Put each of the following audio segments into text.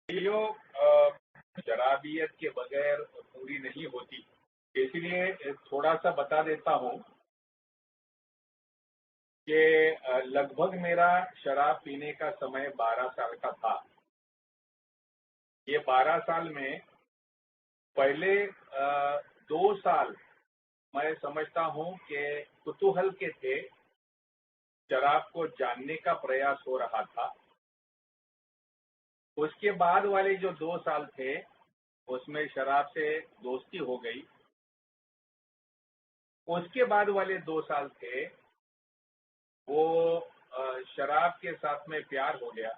जो शराबियत के बगैर पूरी नहीं होती, इसलिए थोड़ा सा बता देता हूँ कि लगभग मेरा शराब पीने का समय 12 साल का था। ये 12 साल में पहले 2 साल मैं समझता हूँ कि कुतूहल के थे, शराब को जानने का प्रयास हो रहा था। उसके बाद वाले जो 2 साल थे उसमें शराब से दोस्ती हो गई। उसके बाद वाले 2 साल थे वो शराब के साथ में प्यार हो गया।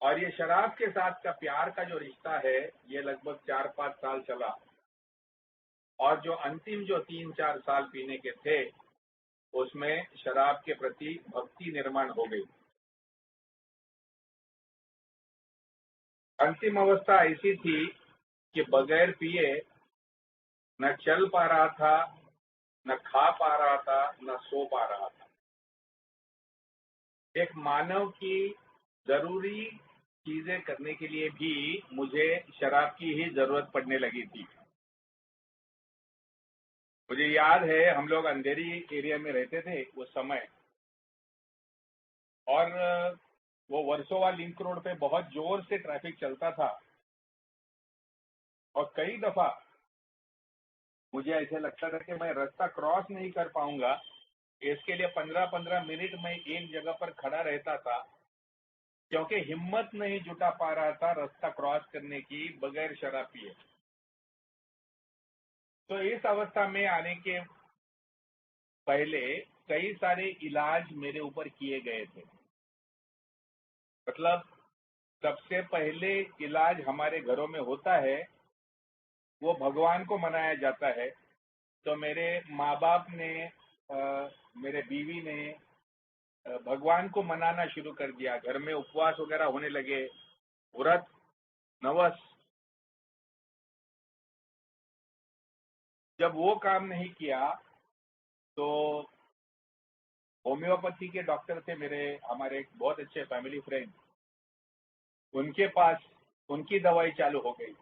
और ये शराब के साथ का प्यार का जो रिश्ता है ये लगभग 4-5 साल चला। और जो अंतिम जो 3-4 साल पीने के थे उसमें शराब के प्रति भक्ति निर्माण हो गई। अंतिम अवस्था ऐसी थी कि बगैर पिए न चल पा रहा था, न खा पा रहा था, न सो पा रहा था। एक मानव की जरूरी चीजें करने के लिए भी मुझे शराब की ही जरूरत पड़ने लगी थी। मुझे याद है हम लोग अंधेरी एरिया में रहते थे उस समय। और वो वर्सोवा लिंक रोड पे बहुत जोर से ट्रैफिक चलता था। और कई दफा मुझे ऐसे लगता था कि मैं रास्ता क्रॉस नहीं कर पाऊंगा। इसके लिए 15-15 मिनट में एक जगह पर खड़ा रहता था, क्योंकि हिम्मत नहीं जुटा पा रहा था रास्ता क्रॉस करने की बगैर शराब पिए। तो इस अवस्था में आने के पहले कई सारे इलाज मेरे ऊपर किए गए थे। मतलब सबसे पहले इलाज हमारे घरों में होता है वो भगवान को मनाया जाता है। तो मेरे माँ बाप ने, मेरे बीवी ने भगवान को मनाना शुरू कर दिया। घर में उपवास वगैरह होने लगे, व्रत, नवस। जब वो काम नहीं किया तो होम्योपैथी के डॉक्टर थे मेरे, हमारे एक बहुत अच्छे फैमिली फ्रेंड, उनके पास उनकी दवाई चालू हो गई।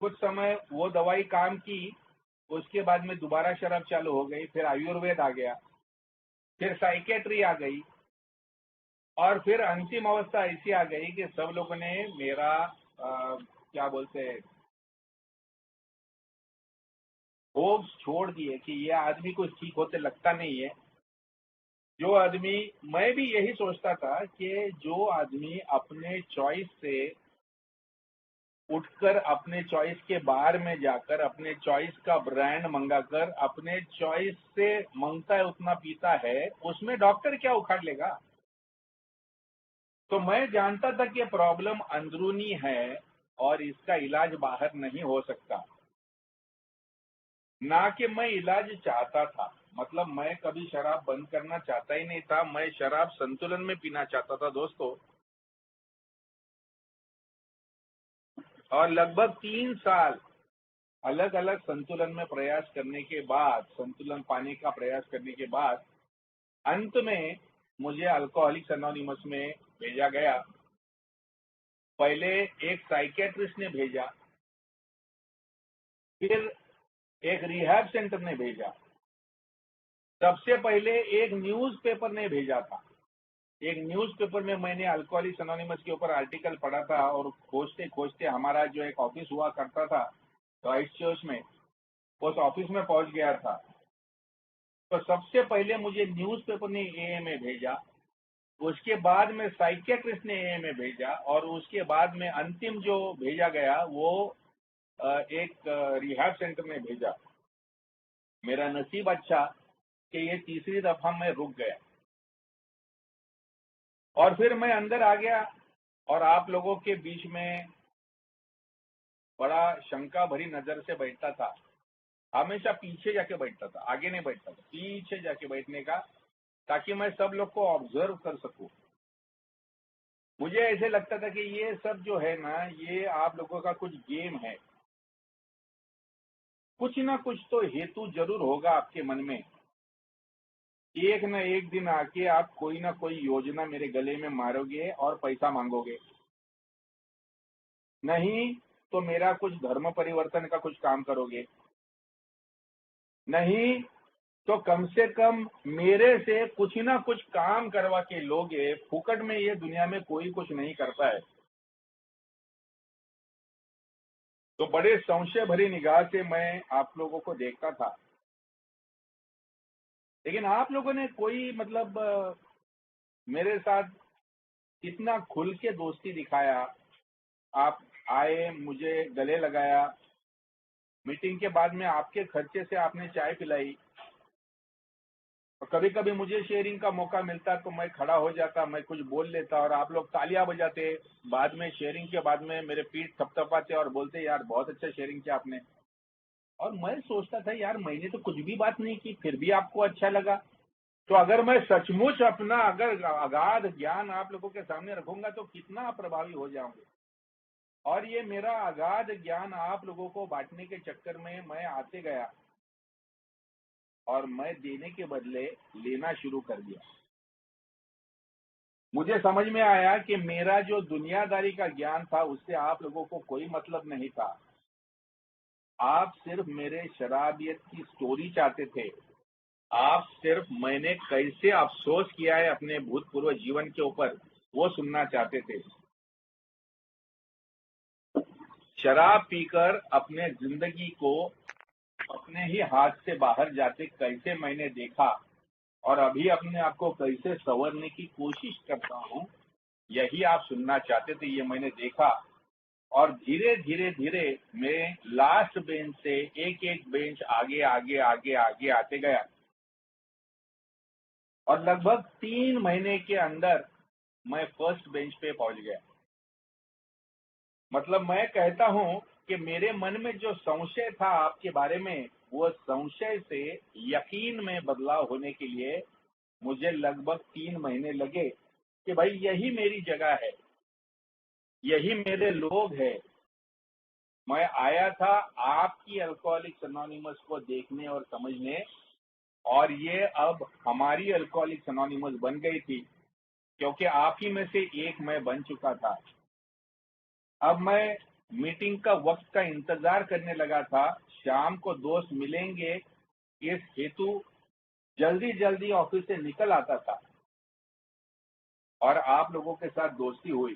कुछ समय वो दवाई काम की, उसके बाद में दोबारा शराब चालू हो गई। फिर आयुर्वेद आ गया, फिर साइकेट्री आ गई। और फिर अंतिम अवस्था ऐसी आ गई कि सब लोगों ने मेरा क्या बोलते हैं, होप्स छोड़ दिए कि ये आदमी कुछ ठीक होते लगता नहीं है। जो आदमी, मैं भी यही सोचता था कि जो आदमी अपने चॉइस से उठकर, अपने चॉइस के बार में जाकर, अपने चॉइस का ब्रांड मंगाकर, अपने चॉइस से मांगता है उतना पीता है, उसमें डॉक्टर क्या उखाड़ लेगा। तो मैं जानता था कि प्रॉब्लम अंदरूनी है और इसका इलाज बाहर नहीं हो सकता। ना कि मैं इलाज चाहता था। मतलब मैं कभी शराब बंद करना चाहता ही नहीं था, मैं शराब संतुलन में पीना चाहता था दोस्तों। और लगभग 3 साल अलग अलग संतुलन में प्रयास करने के बाद, संतुलन पाने का प्रयास करने के बाद, अंत में मुझे अल्कोहलिक्स अनोनिमस में भेजा गया। पहले एक साइकेट्रिस्ट ने भेजा, फिर एक रिहैब सेंटर ने भेजा, सबसे पहले एक न्यूज़पेपर ने भेजा था। एक न्यूज़पेपर में मैंने अल्कोहलिक्स अनोनिमस के ऊपर आर्टिकल पढ़ा था, और खोजते खोजते हमारा जो एक ऑफिस हुआ करता था क्राइस्ट चर्च में, उस ऑफिस में पहुंच गया था। तो सबसे पहले मुझे न्यूज़पेपर ने एए में भेजा, उसके बाद में साइकियाट्रिस्ट ने एए में भेजा, और उसके बाद में अंतिम जो भेजा गया वो एक रिहैब सेंटर में भेजा। मेरा नसीब अच्छा कि ये तीसरी दफा मैं रुक गया। और फिर मैं अंदर आ गया और आप लोगों के बीच में बड़ा शंका भरी नजर से बैठता था। हमेशा पीछे जाके बैठता था, आगे नहीं बैठता था, पीछे जाके बैठने का, ताकि मैं सब लोग को ऑब्जर्व कर सकूं। मुझे ऐसे लगता था कि ये सब जो है ना, ये आप लोगों का कुछ गेम है। कुछ ना कुछ तो हेतु जरूर होगा आपके मन में। एक न एक दिन आके आप कोई ना कोई योजना मेरे गले में मारोगे और पैसा मांगोगे, नहीं तो मेरा कुछ धर्म परिवर्तन का कुछ काम करोगे, नहीं तो कम से कम मेरे से कुछ ना कुछ काम करवा के लोगे। फुकट में ये दुनिया में कोई कुछ नहीं करता है। तो बड़े संशय भरी निगाह से मैं आप लोगों को देखता था, लेकिन आप लोगों ने कोई मतलब मेरे साथ इतना खुल के दोस्ती दिखाया। आप आए, मुझे गले लगाया, मीटिंग के बाद में आपके खर्चे से आपने चाय पिलाई, और कभी कभी मुझे शेयरिंग का मौका मिलता तो मैं खड़ा हो जाता, मैं कुछ बोल लेता और आप लोग तालियां बजाते। बाद में शेयरिंग के बाद में मेरे पीठ थपथपाते और बोलते यार बहुत अच्छा शेयरिंग किया आपने। और मैं सोचता था यार मैंने तो कुछ भी बात नहीं की, फिर भी आपको अच्छा लगा। तो अगर मैं सचमुच अपना अगर अगाध ज्ञान आप लोगों के सामने रखूंगा तो कितना प्रभावी हो जाऊंगे। और ये मेरा अगाध ज्ञान आप लोगों को बांटने के चक्कर में मैं आते गया और मैं देने के बदले लेना शुरू कर दिया। मुझे समझ में आया कि मेरा जो दुनियादारी का ज्ञान था उससे आप लोगों को कोई मतलब नहीं था। आप सिर्फ मेरे शराबियत की स्टोरी चाहते थे। आप सिर्फ मैंने कैसे अफसोस किया है अपने भूतपूर्व जीवन के ऊपर वो सुनना चाहते थे। शराब पीकर अपने जिंदगी को अपने ही हाथ से बाहर जाते कैसे मैंने देखा और अभी अपने आप को कैसे संवरने की कोशिश करता हूँ, यही आप सुनना चाहते थे। ये मैंने देखा और धीरे धीरे धीरे मैं लास्ट बेंच से एक एक बेंच आगे आगे आगे आगे आते गया और लगभग 3 महीने के अंदर मैं फर्स्ट बेंच पे पहुंच गया। मतलब मैं कहता हूं कि मेरे मन में जो संशय था आपके बारे में, वो संशय से यकीन में बदलाव होने के लिए मुझे लगभग 3 महीने लगे कि भाई यही मेरी जगह है, यही मेरे लोग हैं। मैं आया था आपकी अल्कोहलिक्स एनोनिमस को देखने और समझने, और ये अब हमारी अल्कोहलिक्स एनोनिमस बन गई थी क्योंकि आप ही में से एक मैं बन चुका था। अब मैं मीटिंग का वक्त का इंतजार करने लगा था, शाम को दोस्त मिलेंगे इस हेतु जल्दी जल्दी ऑफिस से निकल आता था और आप लोगों के साथ दोस्ती हुई।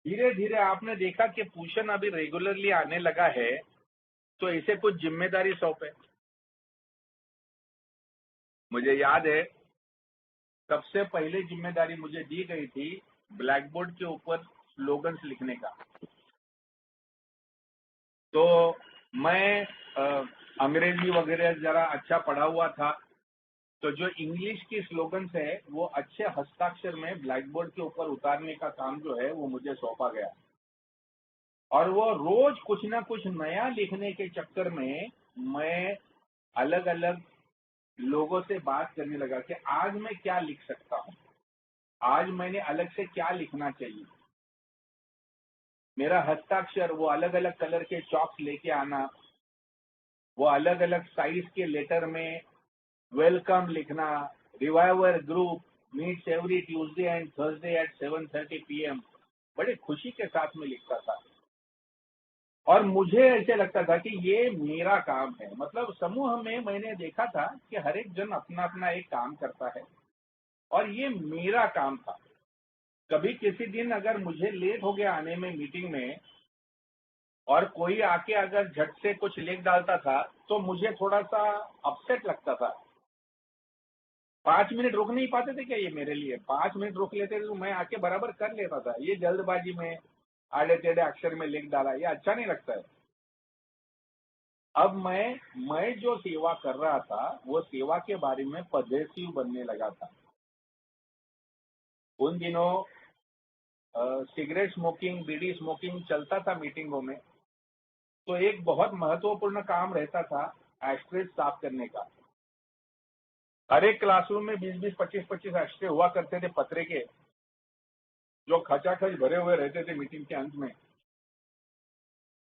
धीरे धीरे आपने देखा कि पूषण अभी रेगुलरली आने लगा है, तो इसे कुछ जिम्मेदारी सौंपे। मुझे याद है सबसे पहले जिम्मेदारी मुझे दी गई थी ब्लैक बोर्ड के ऊपर स्लोगन्स लिखने का। तो मैं अंग्रेजी वगैरह जरा अच्छा पढ़ा हुआ था, तो जो इंग्लिश की स्लोगन्स है वो अच्छे हस्ताक्षर में ब्लैक बोर्ड के ऊपर उतारने का काम जो है वो मुझे सौंपा गया। और वो रोज कुछ ना कुछ नया लिखने के चक्कर में मैं अलग अलग लोगों से बात करने लगा कि आज मैं क्या लिख सकता हूँ, आज मैंने अलग से क्या लिखना चाहिए। मेरा हस्ताक्षर वो अलग अलग कलर के चॉक्स लेके आना, वो अलग अलग साइज के लेटर में वेलकम लिखना, reviver group meets every Tuesday and Thursday at 7:30 PM, बड़े खुशी के साथ में लिखता था। और मुझे ऐसे लगता था कि ये मेरा काम है। मतलब समूह में मैंने देखा था कि हर एक जन अपना अपना एक काम करता है और ये मेरा काम था। कभी किसी दिन अगर मुझे लेट हो गया आने में मीटिंग में और कोई आके अगर झट से कुछ लिख डालता था तो मुझे थोड़ा सा अपसेट लगता था। 5 मिनट रुक नहीं पाते थे क्या ये मेरे लिए? 5 मिनट रुक लेते थे तो मैं आके बराबर कर लेता था। ये जल्दबाजी में आड़े टेढ़े अक्षर में लिख डाला, ये अच्छा नहीं लगता है। अब मैं जो सेवा कर रहा था वो सेवा के बारे में पॉजिटिव बनने लगा था। उन दिनों सिगरेट स्मोकिंग, बीड़ी स्मोकिंग चलता था मीटिंगों में, तो एक बहुत महत्वपूर्ण काम रहता था एस्ट्रेज साफ करने का। हर एक क्लासरूम में 20-20, 25-25 एस्ट्रे हुआ करते थे पतरे के, जो खचाखच भरे हुए रहते थे मीटिंग के अंत में,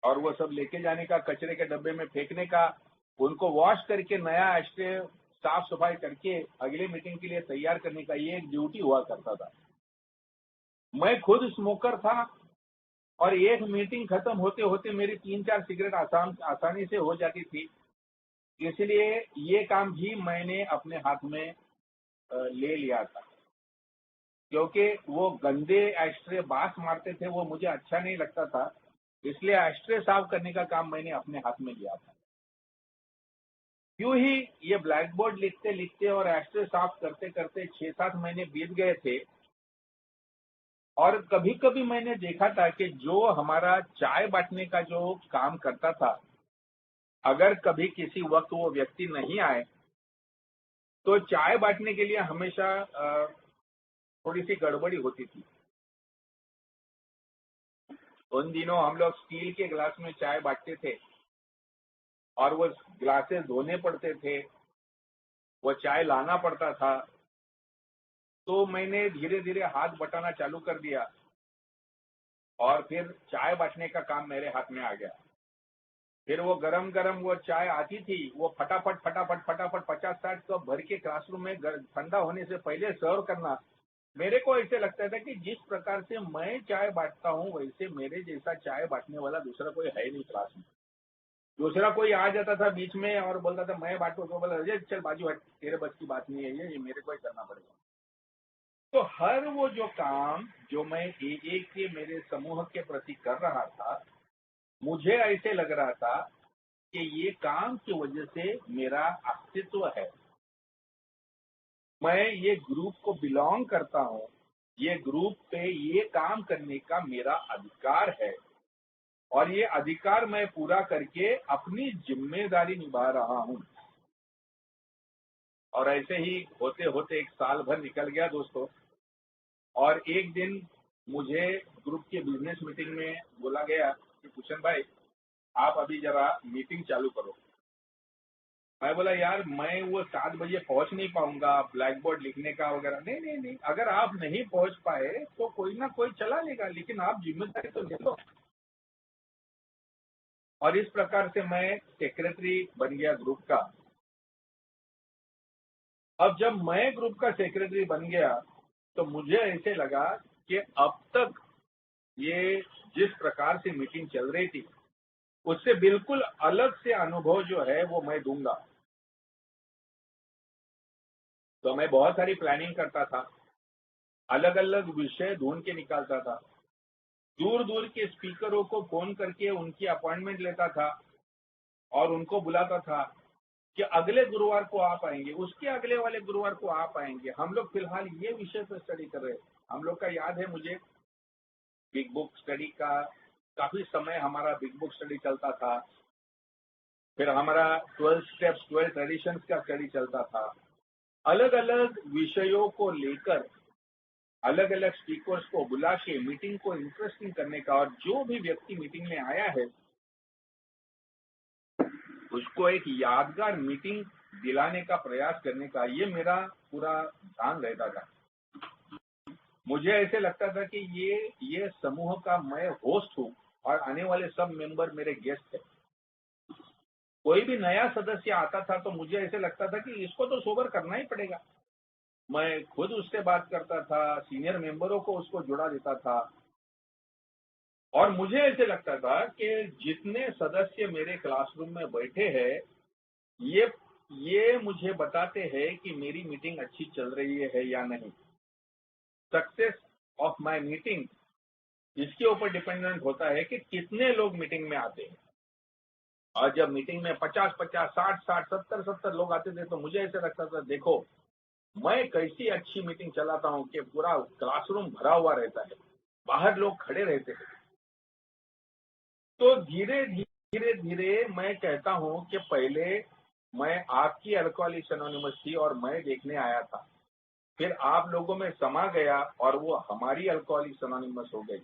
और वो सब लेके जाने का, कचरे के डब्बे में फेंकने का, उनको वॉश करके नया एस्ट्रे साफ सफाई करके अगले मीटिंग के लिए तैयार करने का ये एक ड्यूटी हुआ करता था। मैं खुद स्मोकर था और एक मीटिंग खत्म होते होते मेरी 3-4 सिगरेट आसानी से हो जाती थी। इसलिए ये काम भी मैंने अपने हाथ में ले लिया था, क्योंकि वो गंदे एस्ट्रे बास मारते थे, वो मुझे अच्छा नहीं लगता था। इसलिए एस्ट्रे साफ करने का काम मैंने अपने हाथ में लिया था। यूं ही ये ब्लैक बोर्ड लिखते लिखते और एस्ट्रे साफ करते करते 6-7 महीने बीत गए थे। और कभी कभी मैंने देखा था कि जो हमारा चाय बांटने का जो काम करता था, अगर कभी किसी वक्त वो व्यक्ति नहीं आए तो चाय बांटने के लिए हमेशा थोड़ी सी गड़बड़ी होती थी। उन दिनों हम लोग स्टील के गिलास में चाय बांटते थे और वो ग्लासेस धोने पड़ते थे, वो चाय लाना पड़ता था। तो मैंने धीरे धीरे हाथ बटाना चालू कर दिया और फिर चाय बांटने का काम मेरे हाथ में आ गया। फिर वो गरम गरम वो चाय आती थी, वो फटाफट फटाफट फटाफट 50-60 कप भर के क्लासरूम में ठंडा होने से पहले सर्व करना। मेरे को ऐसे लगता था कि जिस प्रकार से मैं चाय बांटता हूँ वैसे मेरे जैसा चाय बांटने वाला दूसरा कोई है नहीं क्लास में। दूसरा कोई आ जाता था बीच में और बोलता था मैं बांटू, तो बोला अजय चल बाजू हट, तेरे बस की बात नहीं है, ये मेरे को ही करना पड़ेगा। तो हर वो जो काम जो मैं एक के मेरे समूह के प्रति कर रहा था, मुझे ऐसे लग रहा था कि ये काम की वजह से मेरा अस्तित्व है, मैं ये ग्रुप को बिलोंग करता हूँ, ये ग्रुप पे ये काम करने का मेरा अधिकार है और ये अधिकार मैं पूरा करके अपनी जिम्मेदारी निभा रहा हूँ। और ऐसे ही होते होते एक साल भर निकल गया दोस्तों। और एक दिन मुझे ग्रुप के बिजनेस मीटिंग में बोला गया कि भूषण भाई आप अभी जरा मीटिंग चालू करो। मैं बोला यार मैं वो 7 बजे पहुंच नहीं पाऊंगा, ब्लैक बोर्ड लिखने का वगैरह। नहीं नहीं नहीं, अगर आप नहीं पहुंच पाए तो कोई ना कोई चला लेगा, लेकिन आप जिम्मेदारी तो ले लो। और इस प्रकार से मैं सेक्रेटरी बन गया ग्रुप का। अब जब मैं ग्रुप का सेक्रेटरी बन गया तो मुझे ऐसे लगा कि अब तक ये जिस प्रकार से मीटिंग चल रही थी उससे बिल्कुल अलग से अनुभव जो है वो मैं दूंगा। तो मैं बहुत सारी प्लानिंग करता था, अलग अलग विषय ढूंढ के निकालता था, दूर दूर के स्पीकरों को फोन करके उनकी अपॉइंटमेंट लेता था और उनको बुलाता था कि अगले गुरुवार को आप आएंगे, उसके अगले वाले गुरुवार को आप आएंगे, हम लोग फिलहाल ये विषय पर स्टडी कर रहे हैं। हम लोग का याद है मुझे बिग बुक स्टडी का, काफी समय हमारा बिग बुक स्टडी चलता था। फिर हमारा 12 स्टेप्स 12 ट्रेडिशंस का स्टडी चलता था। अलग अलग विषयों को लेकर अलग अलग स्पीकर्स को बुला के मीटिंग को इंटरेस्टिंग करने का, और जो भी व्यक्ति मीटिंग में आया है उसको एक यादगार मीटिंग दिलाने का प्रयास करने का, ये मेरा पूरा ध्यान रहता था। मुझे ऐसे लगता था कि ये समूह का मैं होस्ट हूँ और आने वाले सब मेंबर मेरे गेस्ट हैं। कोई भी नया सदस्य आता था तो मुझे ऐसे लगता था कि इसको तो सोबर करना ही पड़ेगा। मैं खुद उससे बात करता था, सीनियर मेंबरों को उसको जुड़ा देता था और मुझे ऐसे लगता था कि जितने सदस्य मेरे क्लासरूम में बैठे हैं ये मुझे बताते हैं कि मेरी मीटिंग अच्छी चल रही है या नहीं। सक्सेस ऑफ माय मीटिंग इसके ऊपर डिपेंडेंट होता है कि कितने लोग मीटिंग में आते हैं। और जब मीटिंग में 50-50, 60-60, 70-70 लोग आते थे तो मुझे ऐसे लगता था देखो मैं कैसी अच्छी मीटिंग चलाता हूँ कि पूरा क्लासरूम भरा हुआ रहता है, बाहर लोग खड़े रहते हैं। तो धीरे धीरे धीरे मैं कहता हूँ कि पहले मैं आपकी अल्कोहलिक्स एनोनिमस थी और मैं देखने आया था, फिर आप लोगों में समा गया और वो हमारी अल्कोहलिक्स एनोनिमस हो गई,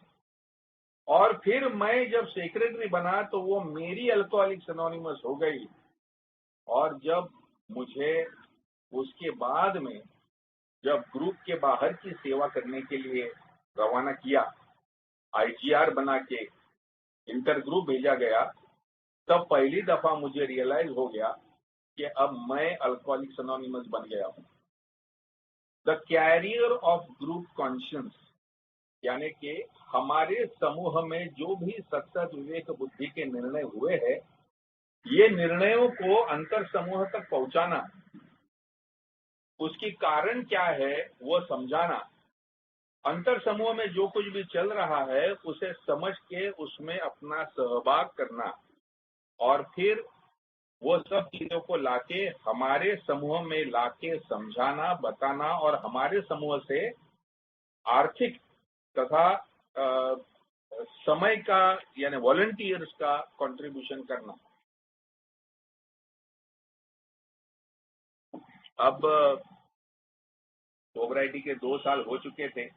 और फिर मैं जब सेक्रेटरी बना तो वो मेरी अल्कोहलिक्स एनोनिमस हो गई। और जब मुझे उसके बाद में जब ग्रुप के बाहर की सेवा करने के लिए रवाना किया, आईजीआर बना के इंटर ग्रुप भेजा गया, तब पहली दफा मुझे रियलाइज हो गया कि अब मैं अल्कोहलिक्स एनोनिमस बन गया हूं। The carrier of group conscience, यानी कि हमारे समूह में जो भी सत्सत विवेक बुद्धि के निर्णय हुए हैं, ये निर्णयों को अंतर समूह तक पहुंचाना, उसकी कारण क्या है वो समझाना, अंतर समूह में जो कुछ भी चल रहा है उसे समझ के उसमें अपना सहभाग करना, और फिर वो सब चीजों को लाके हमारे समूह में लाके समझाना, बताना, और हमारे समूह से आर्थिक तथा समय का यानी वॉलंटियर्स का कंट्रीब्यूशन करना। अब सोबराइटी के 2 साल हो चुके थे,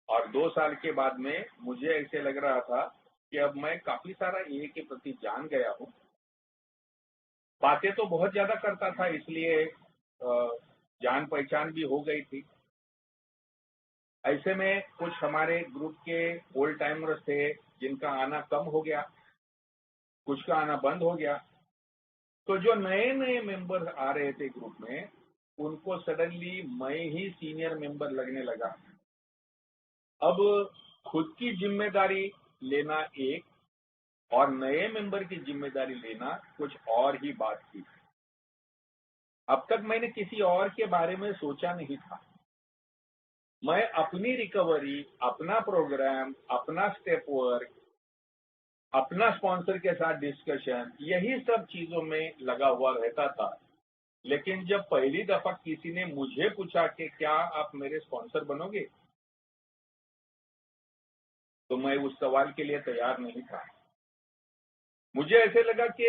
और 2 साल के बाद में मुझे ऐसे लग रहा था कि अब मैं काफी सारा ए के प्रति जान गया हूँ। बातें तो बहुत ज्यादा करता था, इसलिए जान पहचान भी हो गई थी। ऐसे में कुछ हमारे ग्रुप के ओल्ड टाइमर्स थे जिनका आना कम हो गया, कुछ का आना बंद हो गया। तो जो नए नए मेंबर आ रहे थे ग्रुप में, उनको सडनली मैं ही सीनियर मेंबर लगने लगा। अब खुद की जिम्मेदारी लेना एक, और नए मेंबर की जिम्मेदारी लेना कुछ और ही बात थी। अब तक मैंने किसी और के बारे में सोचा नहीं था। मैं अपनी रिकवरी, अपना प्रोग्राम, अपना स्टेप वर्क, अपना स्पॉन्सर के साथ डिस्कशन, यही सब चीजों में लगा हुआ रहता था। लेकिन जब पहली दफा किसी ने मुझे पूछा कि क्या आप मेरे स्पॉन्सर बनोगे, तो मैं उस सवाल के लिए तैयार नहीं था। मुझे ऐसे लगा कि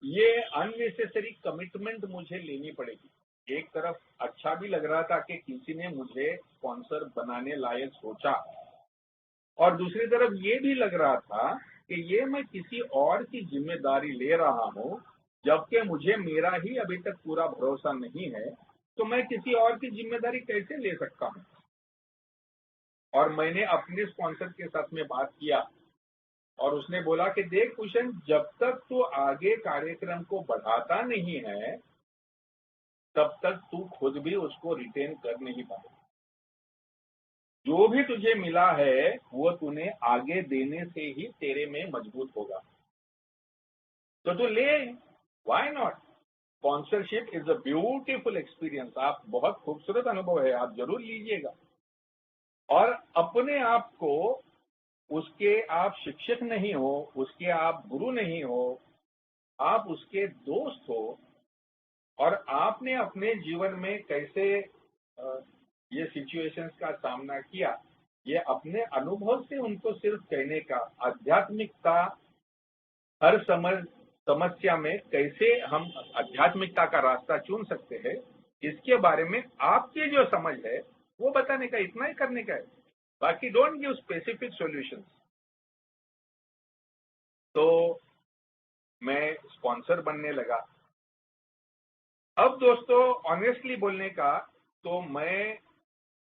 ये अननेसेसरी कमिटमेंट मुझे लेनी पड़ेगी। एक तरफ अच्छा भी लग रहा था कि किसी ने मुझे स्पॉन्सर बनाने लायक सोचा, और दूसरी तरफ ये भी लग रहा था कि ये मैं किसी और की जिम्मेदारी ले रहा हूं, जबकि मुझे मेरा ही अभी तक पूरा भरोसा नहीं है, तो मैं किसी और की जिम्मेदारी कैसे ले सकता हूं। और मैंने अपने स्पॉन्सर के साथ में बात किया, और उसने बोला कि देख भूषण, जब तक तू आगे कार्यक्रम को बढ़ाता नहीं है, तब तक तू खुद भी उसको रिटेन कर नहीं पाएगा। जो भी तुझे मिला है वो तूने आगे देने से ही तेरे में मजबूत होगा। तो तू ले, why not. Sponsorship is a beautiful experience. आप बहुत खूबसूरत अनुभव है, आप जरूर लीजिएगा। और अपने आप को, उसके आप शिक्षक नहीं हो, उसके आप गुरु नहीं हो, आप उसके दोस्त हो, और आपने अपने जीवन में कैसे ये सिचुएशंस का सामना किया, ये अपने अनुभव से उनको सिर्फ कहने का। आध्यात्मिकता, हर समस्या में कैसे हम आध्यात्मिकता का रास्ता चुन सकते हैं, इसके बारे में आपकी जो समझ है वो बताने का, इतना ही करने का है। बाकी डोंट गिव स्पेसिफिक सॉल्यूशंस। तो मैं स्पॉन्सर बनने लगा। अब दोस्तों, ऑनेस्टली बोलने का, तो मैं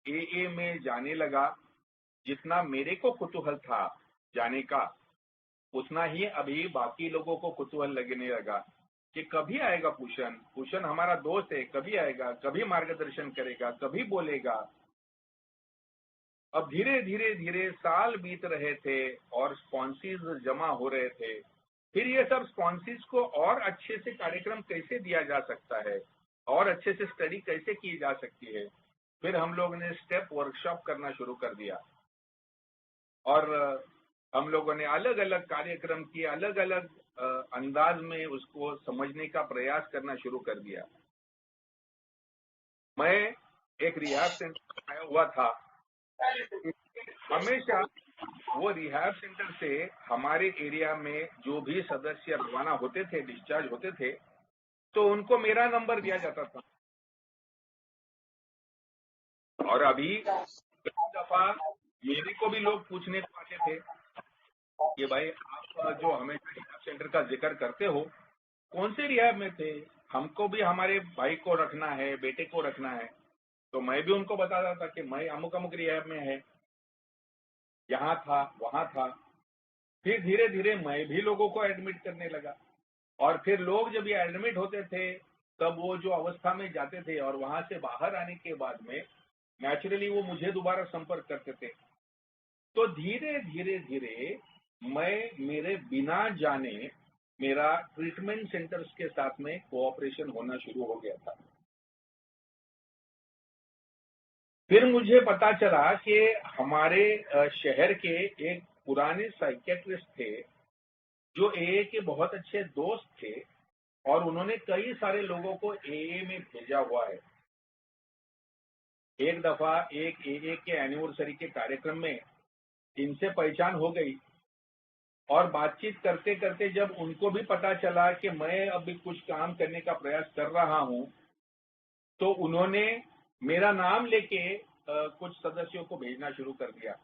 एए में जाने लगा। जितना मेरे को कुतूहल था जाने का, उतना ही अभी बाकी लोगों को कुतूहल लगने लगा कि कभी आएगा भूषण। भूषण हमारा दोस्त है, कभी आएगा, कभी मार्गदर्शन करेगा, कभी बोलेगा। अब धीरे धीरे धीरे साल बीत रहे थे और स्पॉन्सीज जमा हो रहे थे। फिर ये सब स्पॉन्सीज को और अच्छे से कार्यक्रम कैसे दिया जा सकता है, और अच्छे से स्टडी कैसे की जा सकती है। फिर हम लोग ने स्टेप वर्कशॉप करना शुरू कर दिया, और हम लोगों ने अलग अलग कार्यक्रम किए, अलग अलग अंदाज में उसको समझने का प्रयास करना शुरू कर दिया। मैं एक रिहैब सेंटर आया हुआ था। हमेशा वो रिहैब सेंटर से हमारे एरिया में जो भी सदस्य रवाना होते थे, डिस्चार्ज होते थे, तो उनको मेरा नंबर दिया जाता था। और अभी कई दफा मेरे को भी लोग पूछने को आते थे कि भाई, आप जो हमेशा रिहैब सेंटर का जिक्र करते हो, कौन से रिहैब में थे? हमको भी हमारे भाई को रखना है, बेटे को रखना है। तो मैं भी उनको बताता था कि मैं अमुक अमुक रिहैब में है, यहाँ था, वहां था। फिर धीरे धीरे मैं भी लोगों को एडमिट करने लगा, और फिर लोग जब ये एडमिट होते थे तब वो जो अवस्था में जाते थे और वहां से बाहर आने के बाद में नेचुरली वो मुझे दोबारा संपर्क करते थे। तो धीरे धीरे धीरे मैं मेरे बिना जाने मेरा ट्रीटमेंट सेंटर्स के साथ में कोऑपरेशन होना शुरू हो गया था। फिर मुझे पता चला कि हमारे शहर के एक पुराने साइकियाट्रिस्ट थे जो एए के बहुत अच्छे दोस्त थे और उन्होंने कई सारे लोगों को एए में भेजा हुआ है। एक दफा एक एए के एनिवर्सरी के कार्यक्रम में इनसे पहचान हो गई और बातचीत करते करते जब उनको भी पता चला कि मैं अभी कुछ काम करने का प्रयास कर रहा हूं तो उन्होंने मेरा नाम लेके कुछ सदस्यों को भेजना शुरू कर दिया।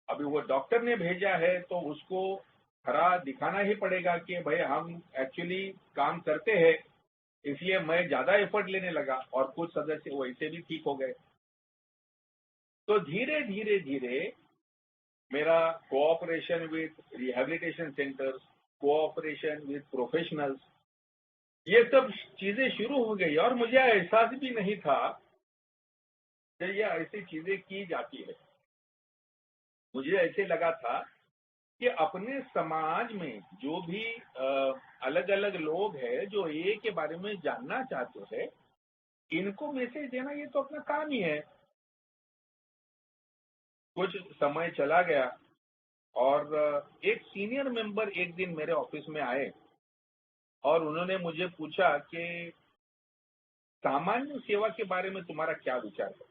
अभी वो डॉक्टर ने भेजा है तो उसको खरा दिखाना ही पड़ेगा कि भाई हम एक्चुअली काम करते हैं, इसलिए मैं ज्यादा एफर्ट लेने लगा और कुछ सदस्य वैसे भी ठीक हो गए। तो धीरे धीरे धीरे मेरा cooperation with rehabilitation centres, cooperation with professionals, ये सब चीजें शुरू हो गई और मुझे एहसास भी नहीं था कि ये ऐसी चीजें की जाती है। मुझे ऐसे लगा था कि अपने समाज में जो भी अलग अलग लोग हैं जो ए के बारे में जानना चाहते हैं, इनको मैसेज देना ये तो अपना काम ही है। कुछ समय चला गया और एक सीनियर मेंबर एक दिन मेरे ऑफिस में आए और उन्होंने मुझे पूछा कि सामान्य सेवा के बारे में तुम्हारा क्या विचार है।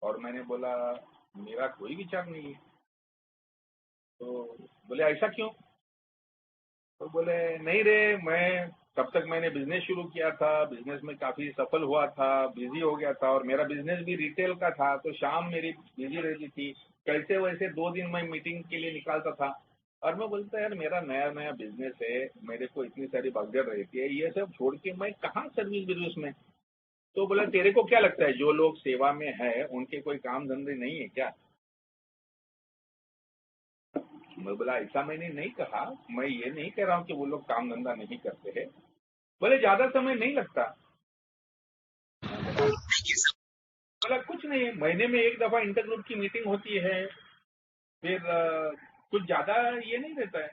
और मैंने बोला मेरा कोई विचार नहीं है। तो बोले ऐसा क्यों? तो बोले नहीं रे, मैं तब तक मैंने बिजनेस शुरू किया था, बिजनेस में काफी सफल हुआ था, बिजी हो गया था और मेरा बिजनेस भी रिटेल का था तो शाम मेरी बिजी रहती थी, कैसे वैसे 2 दिन मैं मीटिंग के लिए निकालता था। और मैं बोलता यार मेरा नया नया बिजनेस है, मेरे को इतनी सारी भगदड़ रहती है, ये सब छोड़ के मैं कहाँ सर्विस बिजनेस में। तो बोला तेरे को क्या लगता है जो लोग सेवा में है उनके कोई काम धंधे नहीं है क्या? मैं बोला ऐसा मैंने नहीं कहा, मैं ये नहीं कह रहा हूँ कि वो लोग काम धंधा नहीं करते हैं। बोले ज्यादा समय नहीं लगता। बोला कुछ नहीं, महीने में एक दफा इंटर ग्रुप की मीटिंग होती है, फिर कुछ ज्यादा ये नहीं रहता है।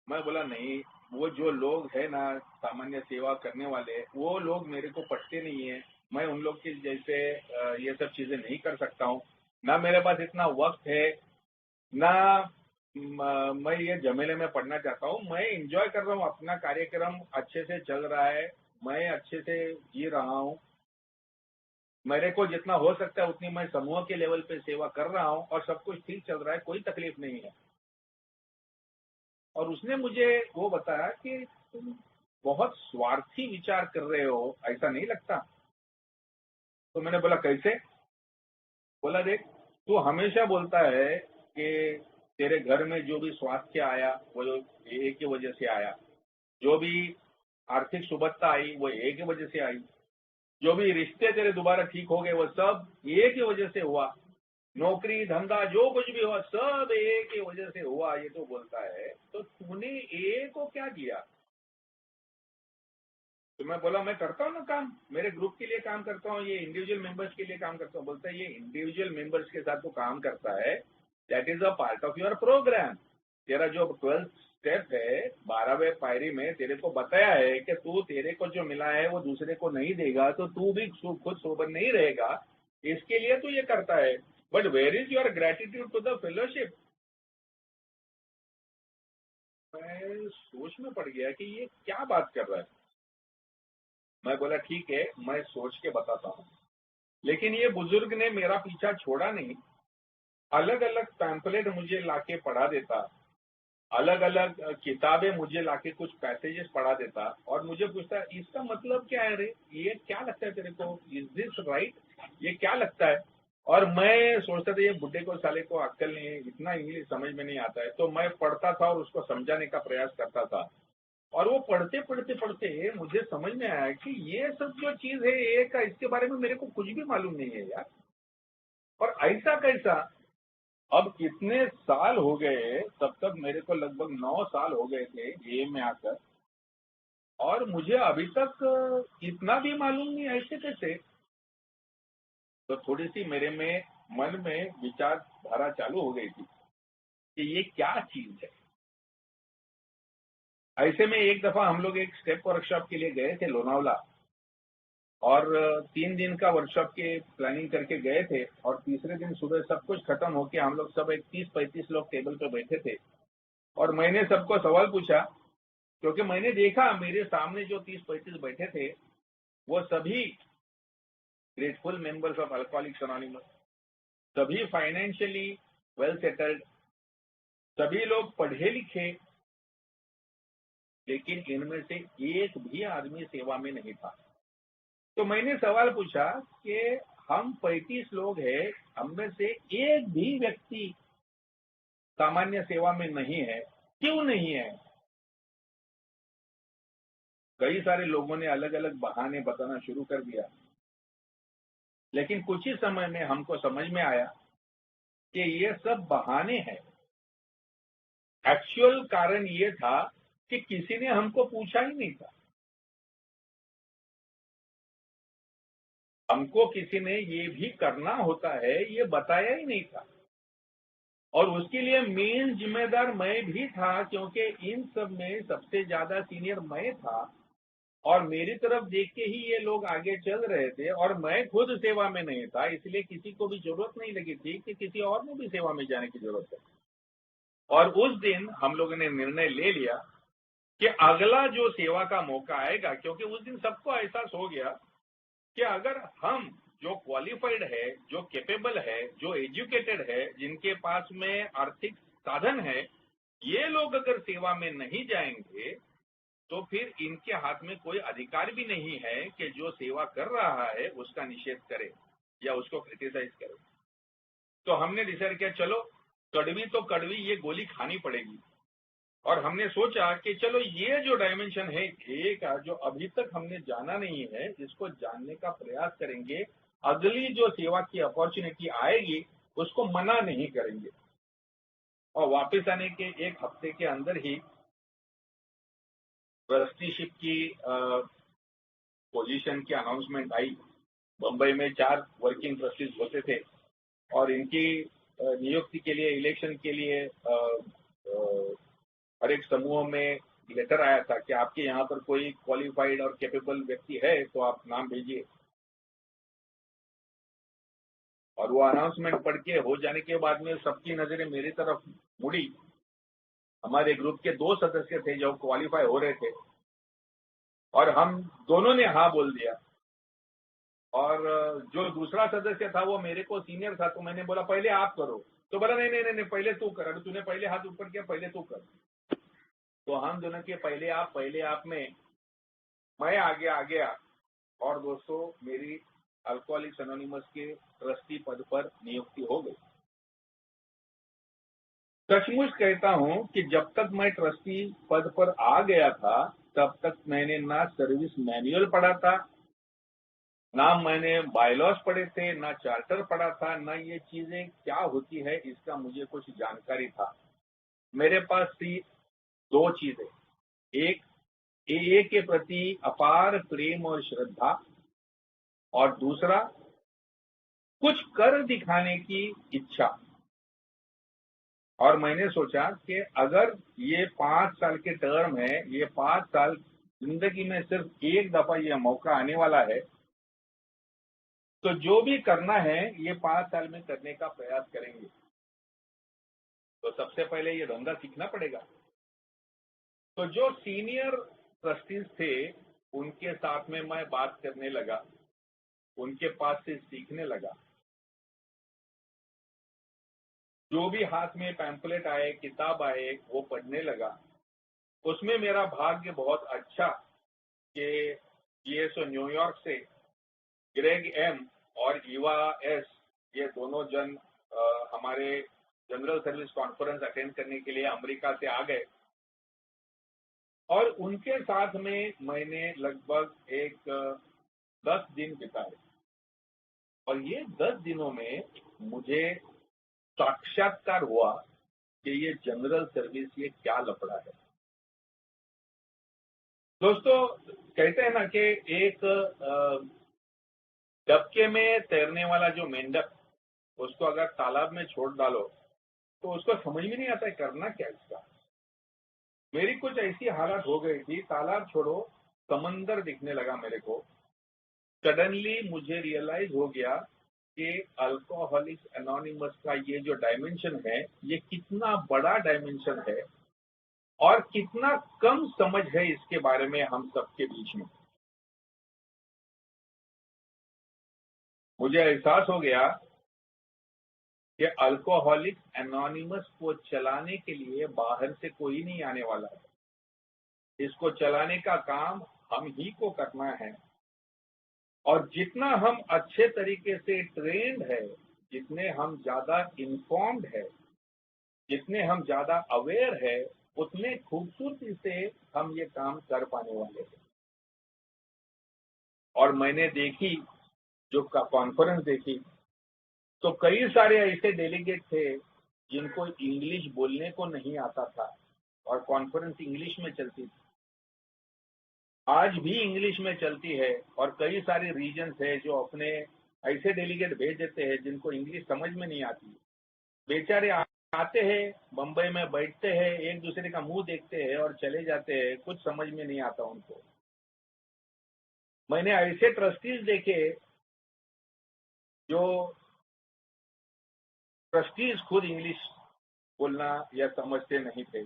मैं बोला नहीं, वो जो लोग है ना सामान्य सेवा करने वाले, वो लोग मेरे को पटते नहीं है। मैं उन लोग के जैसे ये सब चीजें नहीं कर सकता हूँ, ना मेरे पास इतना वक्त है, ना मैं ये झमेले में पढ़ना चाहता हूँ। मैं एंजॉय कर रहा हूँ, अपना कार्यक्रम अच्छे से चल रहा है, मैं अच्छे से जी रहा हूँ, मेरे को जितना हो सकता है उतनी मैं समूह के लेवल पे सेवा कर रहा हूँ और सब कुछ ठीक चल रहा है, कोई तकलीफ नहीं है। और उसने मुझे वो बताया कि तुम बहुत स्वार्थी विचार कर रहे हो, ऐसा नहीं लगता? तो मैंने बोला कैसे? बोला देख, तू हमेशा बोलता है कि तेरे घर में जो भी स्वास्थ्य आया वो एक की वजह से आया, जो भी आर्थिक सुबत्ता आई वो एक की वजह से आई, जो भी रिश्ते तेरे दोबारा ठीक हो गए वो सब एक की वजह से हुआ, नौकरी धंधा जो कुछ भी हुआ सब ए की वजह से हुआ, ये तो बोलता है। तो तूने ए को क्या दिया? तो मैं बोला मैं करता हूँ ना काम, मेरे ग्रुप के लिए काम करता हूँ, ये इंडिविजुअल मेंबर्स के लिए काम करता हूँ। बोलता है ये इंडिविजुअल मेंबर्स के साथ तो काम करता है, that is a part of your program. तेरा जो 12th स्टेप है, 12वें पायरी में तेरे को बताया है कि तू तेरे को जो मिला है वो दूसरे को नहीं देगा तो तू भी खुद सोबर नहीं रहेगा, इसके लिए तू ये करता है। But where is your gratitude to the fellowship? मैं सोच में पड़ गया कि ये क्या बात कर रहा है। मैं बोला ठीक है, मैं सोच के बताता हूँ। लेकिन ये बुजुर्ग ने मेरा पीछा छोड़ा नहीं, अलग अलग पैम्पलेट मुझे लाके पढ़ा देता, अलग अलग किताबें मुझे लाके कुछ पैसेजेस पढ़ा देता और मुझे पूछता इसका मतलब क्या है रे, ये क्या लगता है तेरे को, इज दिस राइट, ये क्या लगता है? और मैं सोचता था ये बुड्ढे को साले को अक्ल नहीं है, इतना इंग्लिश समझ में नहीं आता है। तो मैं पढ़ता था और उसको समझाने का प्रयास करता था और वो पढ़ते पढ़ते पढ़ते मुझे समझ में आया कि ये सब जो चीज है ए का, इसके बारे में मेरे को कुछ भी मालूम नहीं है यार। और ऐसा कैसा? अब इतने साल हो गए, तब तक मेरे को लगभग 9 साल हो गए थे ये में आकर, और मुझे अभी तक इतना भी मालूम नहीं ऐसे कैसे। तो थोड़ी सी मेरे में मन में विचारधारा चालू हो गई थी कि ये क्या चीज है। ऐसे में एक दफा हम लोग एक स्टेप वर्कशॉप के लिए गए थे लोनावला, और 3 दिन का वर्कशॉप के प्लानिंग करके गए थे, और तीसरे दिन सुबह सब कुछ खत्म होके हम लोग सब एक 30-35 लोग टेबल पे बैठे थे। और मैंने सबको सवाल पूछा, क्योंकि मैंने देखा मेरे सामने जो 30-35 बैठे थे वो सभी grateful members of alcoholics anonymous, सभी फाइनेंशियली वेल सेटल्ड, सभी लोग पढ़े लिखे, लेकिन इनमें से एक भी आदमी सेवा में नहीं था। तो मैंने सवाल पूछा कि हम 35 लोग हैं, हम में से एक भी व्यक्ति सामान्य सेवा में नहीं है, क्यों नहीं है? कई सारे लोगों ने अलग अलग बहाने बताना शुरू कर दिया, लेकिन कुछ ही समय में हमको समझ में आया कि ये सब बहाने हैं। एक्चुअल कारण ये था कि किसी ने हमको पूछा ही नहीं था, हमको किसी ने ये भी करना होता है ये बताया ही नहीं था। और उसके लिए मेन जिम्मेदार मैं भी था, क्योंकि इन सब में सबसे ज्यादा सीनियर मैं था, और मेरी तरफ देख के ही ये लोग आगे चल रहे थे, और मैं खुद सेवा में नहीं था, इसलिए किसी को भी जरूरत नहीं लगी थी कि किसी और को भी सेवा में जाने की जरूरत है। और उस दिन हम लोगों ने निर्णय ले लिया कि अगला जो सेवा का मौका आएगा, क्योंकि उस दिन सबको एहसास हो गया कि अगर हम जो क्वालिफाइड है, जो कैपेबल है, जो एजुकेटेड है, जिनके पास में आर्थिक साधन है, ये लोग अगर सेवा में नहीं जाएंगे तो फिर इनके हाथ में कोई अधिकार भी नहीं है कि जो सेवा कर रहा है उसका निषेध करे या उसको क्रिटिसाइज करे। तो हमने डिसाइड किया, चलो कड़वी तो कड़वी ये गोली खानी पड़ेगी। और हमने सोचा कि चलो ये जो डायमेंशन है ध्येय का, जो अभी तक हमने जाना नहीं है, इसको जानने का प्रयास करेंगे। अगली जो सेवा की अपॉर्चुनिटी आएगी उसको मना नहीं करेंगे। और वापस आने के एक हफ्ते के अंदर ही ट्रस्टीशिप की पोजीशन की अनाउंसमेंट आई। बंबई में 4 वर्किंग ट्रस्टीज होते थे, और इनकी नियुक्ति के लिए, इलेक्शन के लिए हर एक समूह में लेटर आया था कि आपके यहाँ पर कोई क्वालिफाइड और कैपेबल व्यक्ति है तो आप नाम भेजिए। और वो अनाउंसमेंट पढ़ के हो जाने के बाद में सबकी नजरें मेरी तरफ मुड़ी। हमारे ग्रुप के 2 सदस्य थे जो क्वालिफाई हो रहे थे, और हम दोनों ने हाँ बोल दिया। और जो दूसरा सदस्य था वो मेरे को सीनियर था, तो मैंने बोला पहले आप करो। तो बोला नहीं नहीं नहीं, पहले तू कर, अभी तूने पहले हाथ ऊपर किया, पहले तू कर। तो हम दोनों के पहले आप में मैं आगे आ गया, और दोस्तों मेरी अल्कोहलिक्स एनोनिमस के ट्रस्टी पद पर नियुक्ति हो गई। सचमुच कहता हूं कि जब तक मैं ट्रस्टी पद पर आ गया था, तब तक मैंने ना सर्विस मैनुअल पढ़ा था, ना मैंने बायलॉज पढ़े थे, ना चार्टर पढ़ा था, ना ये चीजें क्या होती है इसका मुझे कुछ जानकारी था। मेरे पास थी 2 चीजें, एक एए के प्रति अपार प्रेम और श्रद्धा, और दूसरा कुछ कर दिखाने की इच्छा। और मैंने सोचा कि अगर ये 5 साल के टर्म है, ये 5 साल जिंदगी में सिर्फ एक दफा ये मौका आने वाला है, तो जो भी करना है ये 5 साल में करने का प्रयास करेंगे। तो सबसे पहले ये धंधा सीखना पड़ेगा। तो जो सीनियर ट्रस्टीज थे उनके साथ में मैं बात करने लगा, उनके पास से सीखने लगा। जो भी हाथ में पैम्पलेट आए, किताब आए, वो पढ़ने लगा। उसमें मेरा भाग्य बहुत अच्छा कि ये न्यूयॉर्क से ग्रेग एम और ईवा एस, ये दोनों जन हमारे जनरल सर्विस कॉन्फ्रेंस अटेंड करने के लिए अमेरिका से आ गए। और उनके साथ में मैंने लगभग एक 10 दिन बिताए। और ये 10 दिनों में मुझे साक्षात्कार हुआ कि ये जनरल सर्विस ये क्या लफड़ा है। दोस्तों, कहते हैं ना कि एक डबके में तैरने वाला जो मेंढक, उसको अगर तालाब में छोड़ डालो तो उसको समझ में नहीं आता है करना क्या इसका। मेरी कुछ ऐसी हालत हो गई थी, तालाब छोड़ो समंदर दिखने लगा मेरे को। सडनली मुझे रियलाइज हो गया कि अल्कोहलिक्स एनोनिमस का ये जो डायमेंशन है ये कितना बड़ा डायमेंशन है और कितना कम समझ है इसके बारे में हम सबके बीच में। मुझे एहसास हो गया कि अल्कोहलिक्स एनोनिमस को चलाने के लिए बाहर से कोई नहीं आने वाला है। इसको चलाने का काम हम ही को करना है। और जितना हम अच्छे तरीके से ट्रेंड है, जितने हम ज्यादा इन्फॉर्म्ड है, जितने हम ज्यादा अवेयर है, उतने खूबसूरती से हम ये काम कर पाने वाले हैं। और मैंने देखी जो कॉन्फ्रेंस देखी तो कई सारे ऐसे डेलीगेट थे जिनको इंग्लिश बोलने को नहीं आता था और कॉन्फ्रेंस इंग्लिश में चलती थी। आज भी इंग्लिश में चलती है और कई सारे रीजन्स है जो अपने ऐसे डेलीगेट भेज देते हैं जिनको इंग्लिश समझ में नहीं आती। बेचारे आते हैं, बंबई में बैठते हैं, एक दूसरे का मुंह देखते हैं और चले जाते हैं, कुछ समझ में नहीं आता उनको। मैंने ऐसे ट्रस्टीज देखे जो ट्रस्टीज खुद इंग्लिश बोलना या समझते नहीं थे।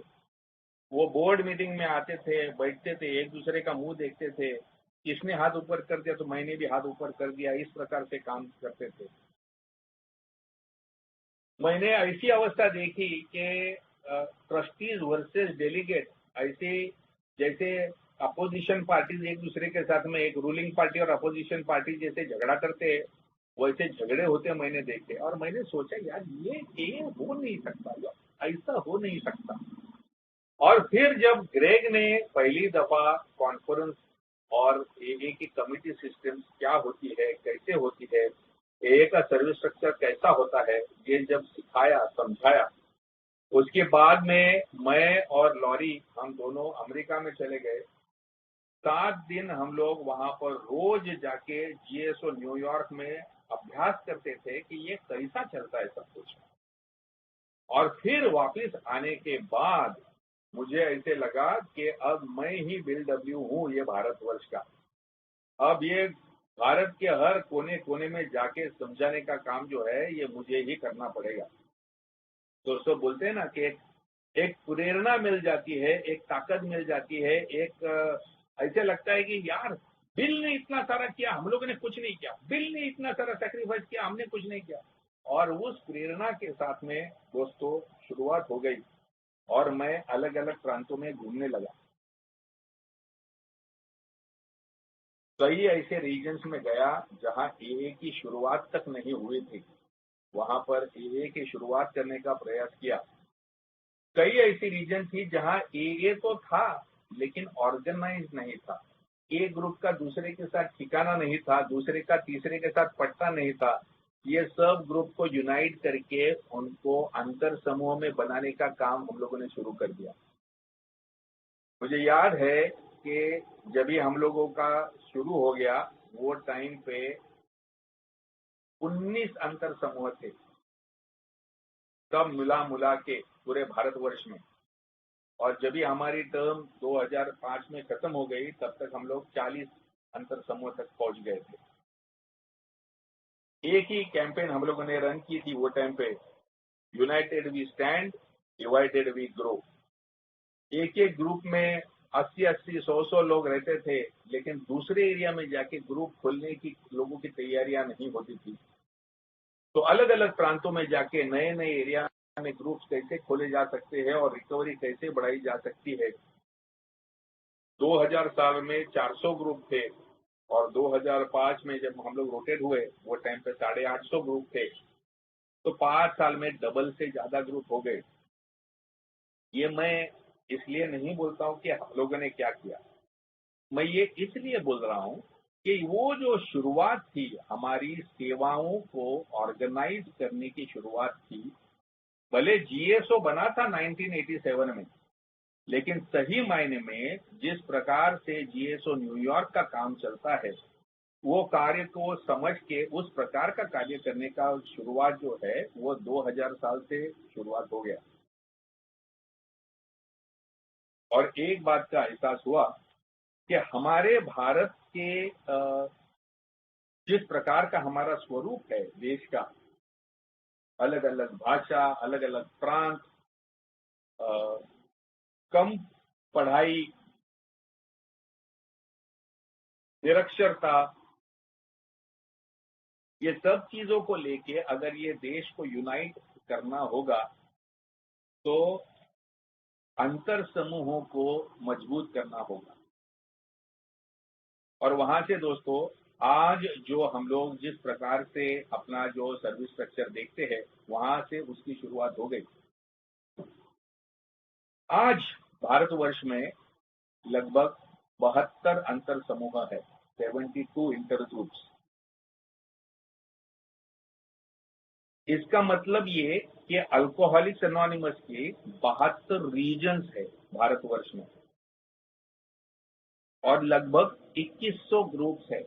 वो बोर्ड मीटिंग में आते थे, बैठते थे, एक दूसरे का मुंह देखते थे, किसने हाथ ऊपर कर दिया तो मैंने भी हाथ ऊपर कर दिया, इस प्रकार से काम करते थे। मैंने ऐसी अवस्था देखी कि ट्रस्टीज वर्सेस डेलीगेट, ऐसे जैसे अपोजिशन पार्टीज एक दूसरे के साथ में, एक रूलिंग पार्टी और अपोजिशन पार्टी जैसे झगड़ा करते हैं, वैसे झगड़े होते मैंने देखे। और मैंने सोचा यार ये हो नहीं सकता, ऐसा हो नहीं सकता। और फिर जब ग्रेग ने पहली दफा कॉन्फ्रेंस और एए की कमिटी सिस्टम क्या होती है, कैसे होती है, एए का सर्विस स्ट्रक्चर कैसा होता है, ये जब सिखाया, समझाया, उसके बाद में मैं और लॉरी हम दोनों अमेरिका में चले गए। 7 दिन हम लोग वहां पर रोज जाके जीएसओ न्यूयॉर्क में अभ्यास करते थे कि ये कैसा चलता है सब कुछ। और फिर वापस आने के बाद मुझे ऐसे लगा कि अब मैं ही बिल डब्ल्यू हूं ये भारतवर्ष का। अब ये भारत के हर कोने कोने में जाके समझाने का काम जो है ये मुझे ही करना पड़ेगा। दोस्तों, बोलते हैं ना कि एक प्रेरणा मिल जाती है, एक ताकत मिल जाती है, एक ऐसे लगता है कि यार बिल ने इतना सारा किया, हम लोगों ने कुछ नहीं किया, बिल ने इतना सारा सेक्रीफाइस किया, हमने कुछ नहीं किया। और उस प्रेरणा के साथ में दोस्तों शुरुआत हो गई और मैं अलग अलग प्रांतों में घूमने लगा। कई ऐसे रीजन्स में गया जहां एए की शुरुआत तक नहीं हुई थी, वहां पर एए की शुरुआत करने का प्रयास किया। कई ऐसी रीजन थी जहां एए तो था लेकिन ऑर्गेनाइज नहीं था। एक ग्रुप का दूसरे के साथ ठिकाना नहीं था, दूसरे का तीसरे के साथ पट्टा नहीं था। ये सब ग्रुप को यूनाइट करके उनको अंतर समूह में बनाने का काम हम लोगों ने शुरू कर दिया। मुझे याद है कि जब भी हम लोगों का शुरू हो गया वो टाइम पे 19 अंतर समूह थे, सब मिला मुला के पूरे भारतवर्ष में। और जब भी हमारी टर्म 2005 में खत्म हो गई तब तक हम लोग 40 अंतर समूह तक पहुंच गए थे। एक ही कैंपेन हम लोगों ने रन की थी वो टाइम पे, united we stand, divided we grow. एक एक ग्रुप में 80-80, 100-100 लोग रहते थे, लेकिन दूसरे एरिया में जाके ग्रुप खोलने की लोगों की तैयारियां नहीं होती थी। तो अलग अलग प्रांतों में जाके नए नए एरिया में ग्रुप्स कैसे खोले जा सकते हैं और रिकवरी कैसे बढ़ाई जा सकती है। 2000 साल में 400 ग्रुप थे और 2005 में जब हम लोग रोटेट हुए वो टाइम पे 850 ग्रुप थे। तो 5 साल में डबल से ज्यादा ग्रुप हो गए। ये मैं इसलिए नहीं बोलता हूं कि हम लोगों ने क्या किया, मैं ये इसलिए बोल रहा हूं कि वो जो शुरुआत थी हमारी सेवाओं को ऑर्गेनाइज करने की शुरुआत थी, भले जीएसओ बना था 1987 में, लेकिन सही मायने में जिस प्रकार से जीएसओ न्यूयॉर्क का काम चलता है, वो कार्य को समझ के उस प्रकार का कार्य करने का शुरुआत जो है वो 2000 साल से शुरुआत हो गया। और एक बात का एहसास हुआ कि हमारे भारत के जिस प्रकार का हमारा स्वरूप है देश का, अलग अलग भाषा, अलग अलग प्रांत, कम पढ़ाई, निरक्षरता, ये सब चीजों को लेके अगर ये देश को यूनाइट करना होगा तो अंतर समूहों को मजबूत करना होगा। और वहां से दोस्तों, आज जो हम लोग जिस प्रकार से अपना जो सर्विस स्ट्रक्चर देखते हैं, वहां से उसकी शुरुआत हो गई। आज भारतवर्ष में लगभग 72 अंतर समूह है, 72 इंटर ग्रुप्स। इसका मतलब ये कि अल्कोहलिक्स एनोनिमस के 72 रीजन्स है भारतवर्ष में और लगभग 2100 ग्रुप्स है।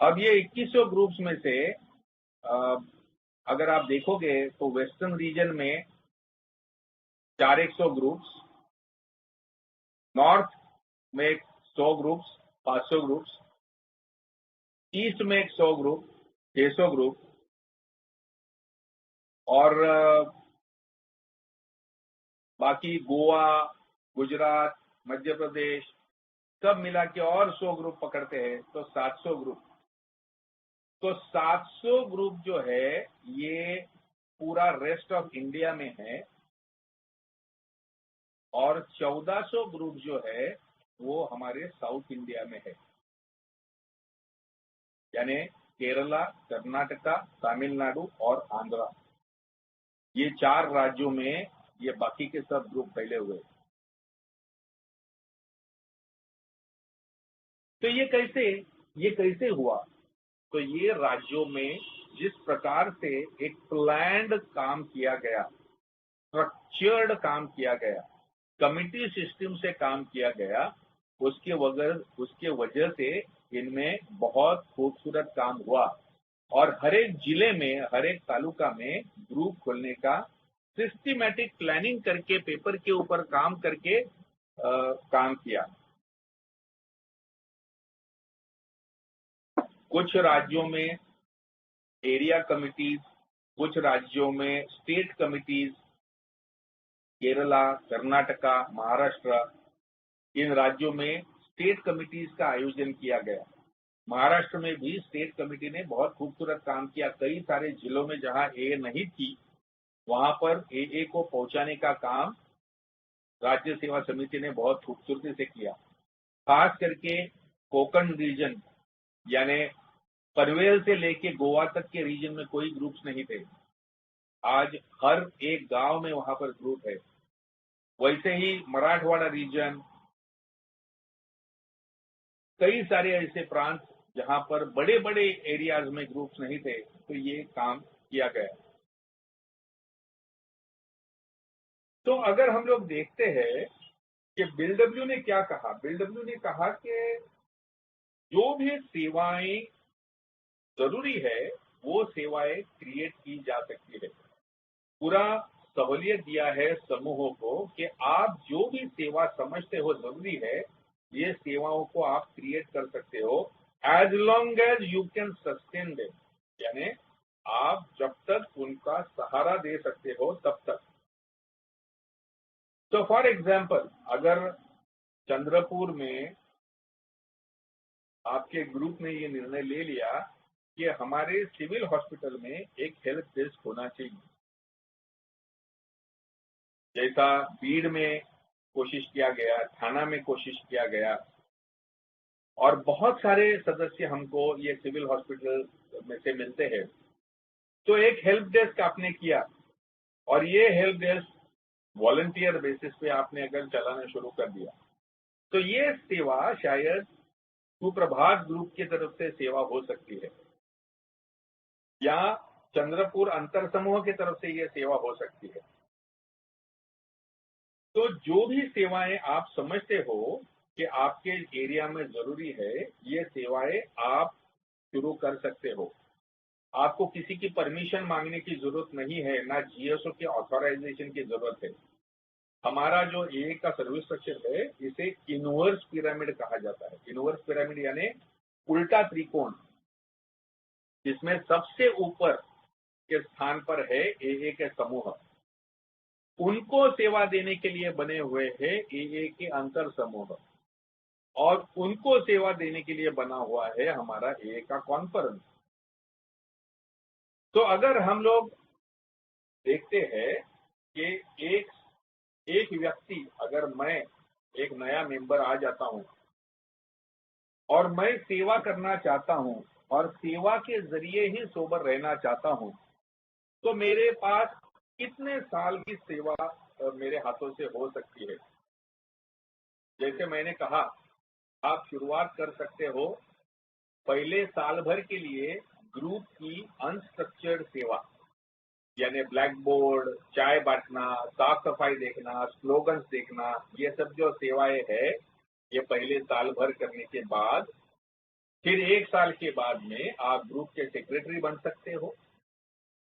अब ये 2100 ग्रुप्स में से अगर आप देखोगे तो वेस्टर्न रीजन में 400 ग्रुप्स, नॉर्थ में 100 ग्रुप्स, 500 ग्रुप्स, ईस्ट में 100 ग्रुप, 600 ग्रुप, और बाकी गोवा, गुजरात, मध्य प्रदेश सब मिला के और 100 ग्रुप पकड़ते हैं तो 700 ग्रुप। तो 700 ग्रुप जो है ये पूरा रेस्ट ऑफ इंडिया में है और 1400 ग्रुप जो है वो हमारे साउथ इंडिया में है, यानी केरला, कर्नाटका, तमिलनाडु और आंध्रा, ये 4 राज्यों में ये बाकी के सब ग्रुप फैले हुए। तो ये कैसे हुआ? तो ये राज्यों में जिस प्रकार से एक प्लान्ड काम किया गया, स्ट्रक्चर्ड काम किया गया, कमिटी सिस्टम से काम किया गया, उसके वजह से इनमें बहुत खूबसूरत काम हुआ और हर एक जिले में, हर एक तालुका में ग्रुप खोलने का सिस्टमैटिक प्लानिंग करके, पेपर के ऊपर काम करके काम किया। कुछ राज्यों में एरिया कमिटीज, कुछ राज्यों में स्टेट कमिटीज, केरला, कर्नाटका, महाराष्ट्र, इन राज्यों में स्टेट कमिटीज का आयोजन किया गया। महाराष्ट्र में भी स्टेट कमेटी ने बहुत खूबसूरत काम किया। कई सारे जिलों में जहां ए नहीं थी वहां पर ए को पहुंचाने का काम राज्य सेवा समिति ने बहुत खूबसूरती से किया। खास करके कोकण रीजन, यानी पनवेल से लेके गोवा तक के रीजन में कोई ग्रुप्स नहीं थे, आज हर एक गांव में वहां पर ग्रुप है। वैसे ही मराठवाड़ा रीजन, कई सारे ऐसे प्रांत जहां पर बड़े बड़े एरियाज में ग्रुप्स नहीं थे, तो ये काम किया गया। तो अगर हम लोग देखते हैं कि बिल डब्ल्यू ने क्या कहा, बिल डब्ल्यू ने कहा कि जो भी सेवाएं जरूरी है वो सेवाएं क्रिएट की जा सकती है। पूरा सहूलियत दिया है समूहों को कि आप जो भी सेवा समझते हो जरूरी है, ये सेवाओं को आप क्रिएट कर सकते हो, as long as you can sustain them, यानी आप जब तक उनका सहारा दे सकते हो तब तक। तो फॉर एग्जाम्पल, अगर चंद्रपुर में आपके ग्रुप ने ये निर्णय ले लिया कि हमारे सिविल हॉस्पिटल में एक हेल्प डेस्क होना चाहिए, जैसा बीड़ में कोशिश किया गया, थाना में कोशिश किया गया, और बहुत सारे सदस्य हमको ये सिविल हॉस्पिटल में से मिलते हैं, तो एक हेल्प डेस्क आपने किया और ये हेल्प डेस्क वॉलंटियर बेसिस पे आपने अगर चलाना शुरू कर दिया, तो ये सेवा शायद सुप्रभात ग्रुप की तरफ से सेवा हो सकती है, या चंद्रपुर अंतर समूह की तरफ से ये सेवा हो सकती है। तो जो भी सेवाएं आप समझते हो कि आपके एरिया में जरूरी है, ये सेवाएं आप शुरू कर सकते हो। आपको किसी की परमिशन मांगने की जरूरत नहीं है, ना जीएसओ के ऑथराइजेशन की जरूरत है। हमारा जो ए का सर्विस स्ट्रक्चर है, इसे इनवर्स पिरामिड कहा जाता है। इनवर्स पिरामिड यानी उल्टा त्रिकोण, जिसमें सबसे ऊपर के स्थान पर है ए के समूह। उनको सेवा देने के लिए बने हुए हैं ए के अंतर समूह, और उनको सेवा देने के लिए बना हुआ है हमारा ए का कॉन्फ्रेंस। तो अगर हम लोग देखते हैं कि एक व्यक्ति, अगर मैं एक नया मेंबर आ जाता हूं और मैं सेवा करना चाहता हूं और सेवा के जरिए ही सोबर रहना चाहता हूं, तो मेरे पास कितने साल की सेवा मेरे हाथों से हो सकती है। जैसे मैंने कहा, आप शुरुआत कर सकते हो पहले साल भर के लिए ग्रुप की अनस्ट्रक्चर्ड सेवा, यानी ब्लैक बोर्ड, चाय बांटना, साफ सफाई देखना, स्लोगन्स देखना, ये सब जो सेवाएं है, ये पहले साल भर करने के बाद फिर 1 साल के बाद में आप ग्रुप के सेक्रेटरी बन सकते हो।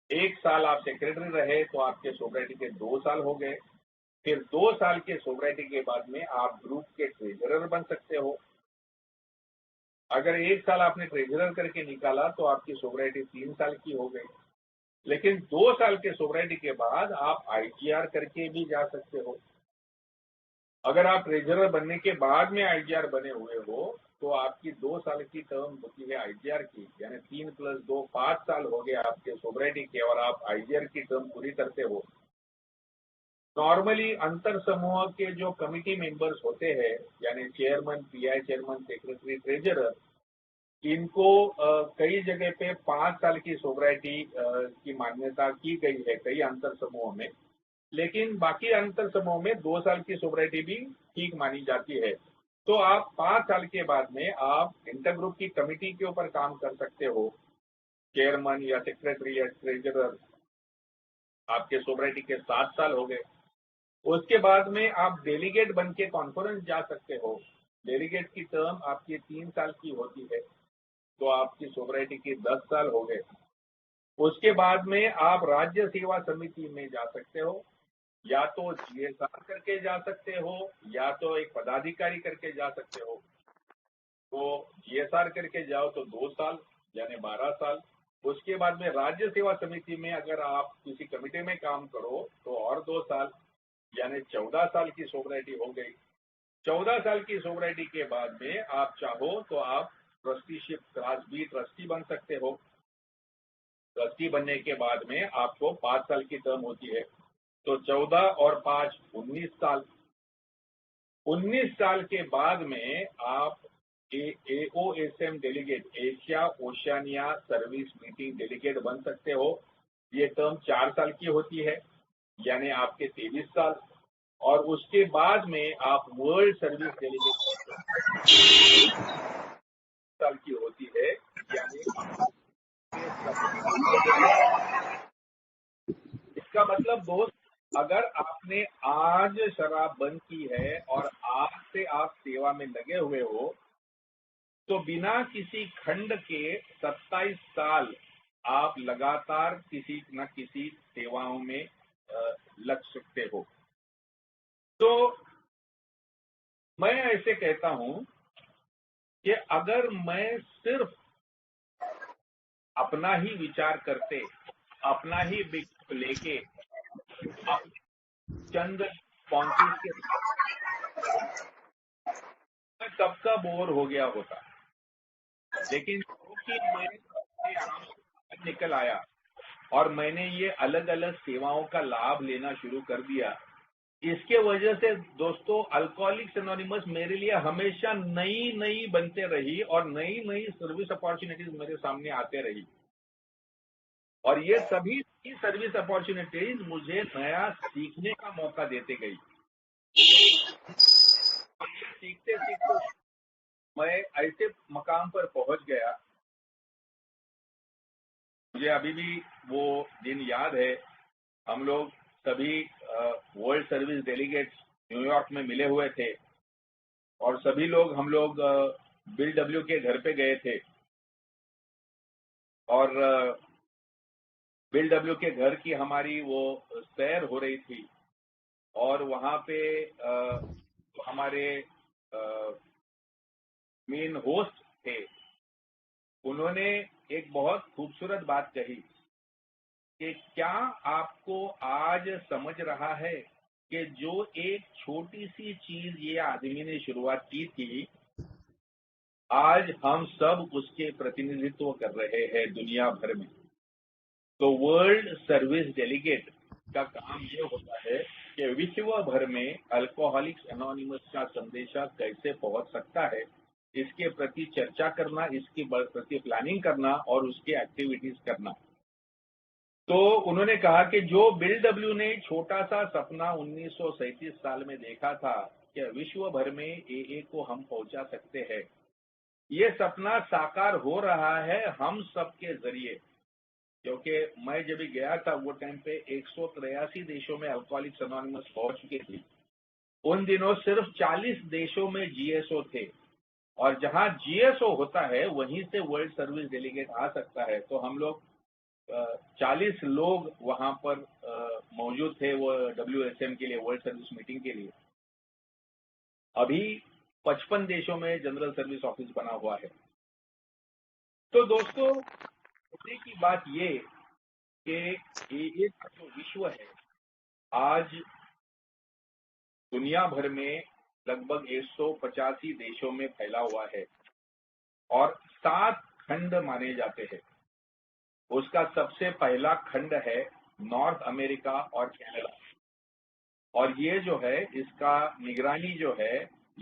1 साल आप सेक्रेटरी रहे तो आपके सोसाइटी के 2 साल हो गए। फिर 2 साल के सोसाइटी के बाद में आप ग्रुप के ट्रेजरर बन सकते हो। अगर 1 साल आपने ट्रेजरर करके निकाला तो आपकी सोसाइटी 3 साल की हो गई। लेकिन 2 साल के सोसाइटी के बाद आप आईजीआर करके भी जा सकते हो। अगर आप ट्रेजरर बनने के बाद में आईजीआर बने हुए हो तो आपकी 2 साल की टर्म होती है आईजीआर की, यानी 3 + 2 5 साल हो गए आपके सोसाइटी के, और आप आईजीआर की टर्म पूरी करते हो। नॉर्मली अंतर समूह के जो कमिटी मेंबर्स होते हैं, यानी chairman, pi chairman, secretary, treasurer, इनको कई जगह पे 5 साल की सोसाइटी की मान्यता की गई है कई अंतर समूहों में। लेकिन बाकी अंतर समूह में 2 साल की सोसाइटी भी ठीक मानी जाती है। तो आप 5 साल के बाद में आप इंटर ग्रुप की कमिटी के ऊपर काम कर सकते हो, चेयरमैन या सेक्रेटरी या ट्रेजरर। आपके सोसाइटी के 7 साल हो गए। उसके बाद में आप डेलीगेट बन के कॉन्फ्रेंस जा सकते हो। डेलीगेट की टर्म आपकी 3 साल की होती है, तो आपकी सोसाइटी के 10 साल हो गए। उसके बाद में आप राज्य सेवा समिति में जा सकते हो, या तो जीएसआर करके जा सकते हो या तो एक पदाधिकारी करके जा सकते हो। तो जीएसआर करके जाओ तो 2 साल यानी 12 साल। उसके बाद में राज्य सेवा समिति में अगर आप किसी कमेटी में काम करो तो और 2 साल, यानी 14 साल की सोसाइटी हो गई। 14 साल की सोसाइटी के बाद में आप चाहो तो आप ट्रस्टीशिप क्लास बी ट्रस्टी बन सकते हो। ट्रस्टी बनने के बाद में आपको 5 साल की टर्म होती है, तो 14 और 5 19 साल। 19 साल के बाद में आप AOSM delegate, Asia Oceania service meeting delegate बन सकते हो। ये टर्म 4 साल की होती है, यानी आपके 23 साल। और उसके बाद में आप वर्ल्ड सर्विस डेलीगेट साल की होती है, यानी इसका मतलब दोस्त, अगर आपने आज शराब बंद की है और आज से आप सेवा में लगे हुए हो, तो बिना किसी खंड के 27 साल आप लगातार किसी न किसी सेवाओं में लग सकते हो। तो मैं ऐसे कहता हूं कि अगर मैं सिर्फ अपना ही विचार करते, अपना ही विकल्प लेके चंद पॉइंट्स के मैं कब का बोर हो गया होता। लेकिन क्योंकि मैं निकल आया और मैंने ये अलग अलग सेवाओं का लाभ लेना शुरू कर दिया, इसके वजह से दोस्तों अल्कोहलिक्स एनोनिमस मेरे लिए हमेशा नई नई बनते रही और नई नई सर्विस अपॉर्चुनिटीज मेरे सामने आते रही। और ये सभी सर्विस अपॉर्चुनिटीज मुझे नया सीखने का मौका देते गई। सीखते सीखते मैं ऐसे मकाम पर पहुंच गया मुझे अभी भी वो दिन याद है। हम लोग सभी वर्ल्ड सर्विस डेलीगेट्स न्यूयॉर्क में मिले हुए थे और सभी लोग हम लोग बिल डब्ल्यू के घर पे गए थे और बिल डब्ल्यू के घर की हमारी वो सैर हो रही थी और वहां पे हमारे मेन होस्ट थे। उन्होंने एक बहुत खूबसूरत बात कही कि क्या आपको आज समझ रहा है कि जो एक छोटी सी चीज ये आदमी ने शुरुआत की थी, आज हम सब उसके प्रतिनिधित्व कर रहे हैं दुनिया भर में। तो वर्ल्ड सर्विस डेलीगेट का काम ये होता है कि विश्व भर में अल्कोहलिक्स एनोनिमस का संदेशा कैसे पहुंच सकता है, इसके प्रति चर्चा करना, इसके प्रति प्लानिंग करना और उसके एक्टिविटीज करना। तो उन्होंने कहा कि जो बिल डब्ल्यू ने छोटा सा सपना 1937 साल में देखा था कि विश्व भर में एए को हम पहुंचा सकते हैं, ये सपना साकार हो रहा है हम सबके जरिए। क्योंकि मैं जब गया था वो टाइम पे 183 देशों में अल्कोहलिक्स एनोनिमस पहुंच चुके थे। उन दिनों सिर्फ 40 देशों में जीएसओ थे और जहां जीएसओ होता है वहीं से वर्ल्ड सर्विस डेलीगेट आ सकता है। तो हम लोग 40 लोग वहां पर मौजूद थे वो WSM के लिए, वर्ल्ड सर्विस मीटिंग के लिए। अभी 55 देशों में जनरल सर्विस ऑफिस बना हुआ है। तो दोस्तों, सोचने की बात ये कि ये जो विश्व है आज दुनिया भर में लगभग 185 देशों में फैला हुआ है और 7 खंड माने जाते हैं। उसका सबसे पहला खंड है नॉर्थ अमेरिका और कनाडा, और ये जो है इसका निगरानी जो है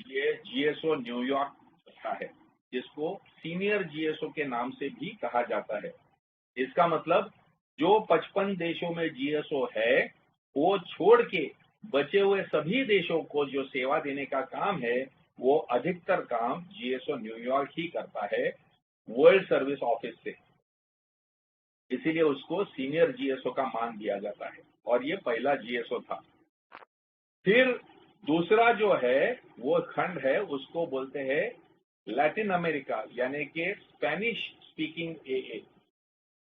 ये जीएसओ न्यूयॉर्क करता है, जिसको सीनियर जीएसओ के नाम से भी कहा जाता है। इसका मतलब जो 55 देशों में जीएसओ है वो छोड़ के बचे हुए सभी देशों को जो सेवा देने का काम है वो अधिकतर काम जीएसओ न्यूयॉर्क ही करता है वर्ल्ड सर्विस ऑफिस से। इसीलिए उसको सीनियर जीएसओ का मान दिया जाता है और ये पहला जीएसओ था। फिर दूसरा जो है वो खंड है उसको बोलते हैं लैटिन अमेरिका, यानी कि स्पेनिश स्पीकिंग एए,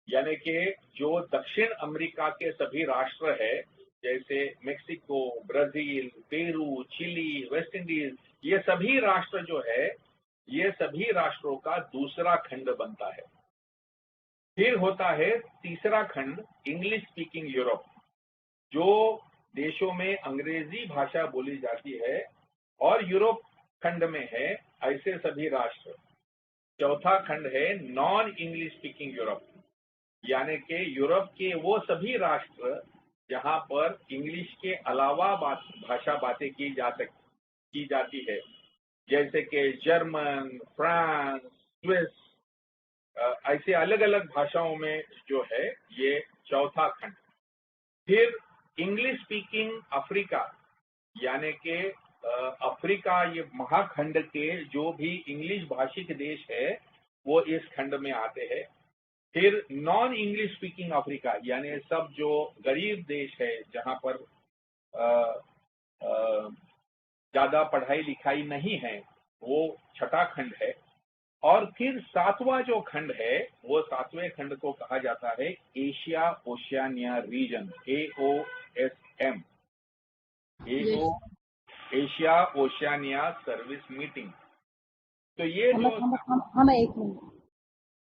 यानी कि जो दक्षिण अमेरिका के सभी राष्ट्र है जैसे Mexico, Brazil, Peru, Chile, West Indies, ये सभी राष्ट्र जो है ये सभी राष्ट्रों का दूसरा खंड बनता है। फिर होता है तीसरा खंड इंग्लिश स्पीकिंग यूरोप, जो देशों में अंग्रेजी भाषा बोली जाती है और यूरोप खंड में है ऐसे सभी राष्ट्र। चौथा खंड है नॉन इंग्लिश स्पीकिंग यूरोप, यानी कि यूरोप के वो सभी राष्ट्र जहां पर इंग्लिश के अलावा भाषा बातें की जाती है, जैसे कि जर्मन, फ्रांस, स्विस, ऐसे अलग अलग भाषाओं में जो है ये चौथा खंड। फिर इंग्लिश स्पीकिंग अफ्रीका, यानी कि अफ्रीका ये महाखंड के जो भी इंग्लिश भाषिक देश है वो इस खंड में आते हैं। फिर नॉन इंग्लिश स्पीकिंग अफ्रीका, यानी सब जो गरीब देश है जहां पर ज्यादा पढ़ाई लिखाई नहीं है, वो छठा खंड है। और फिर सातवां जो खंड है वो सातवें खंड को कहा जाता है एशिया ओशियानिया रीजन, AOSM, एओ एशिया ओशियानिया सर्विस मीटिंग। तो ये जो हम एक मिनट,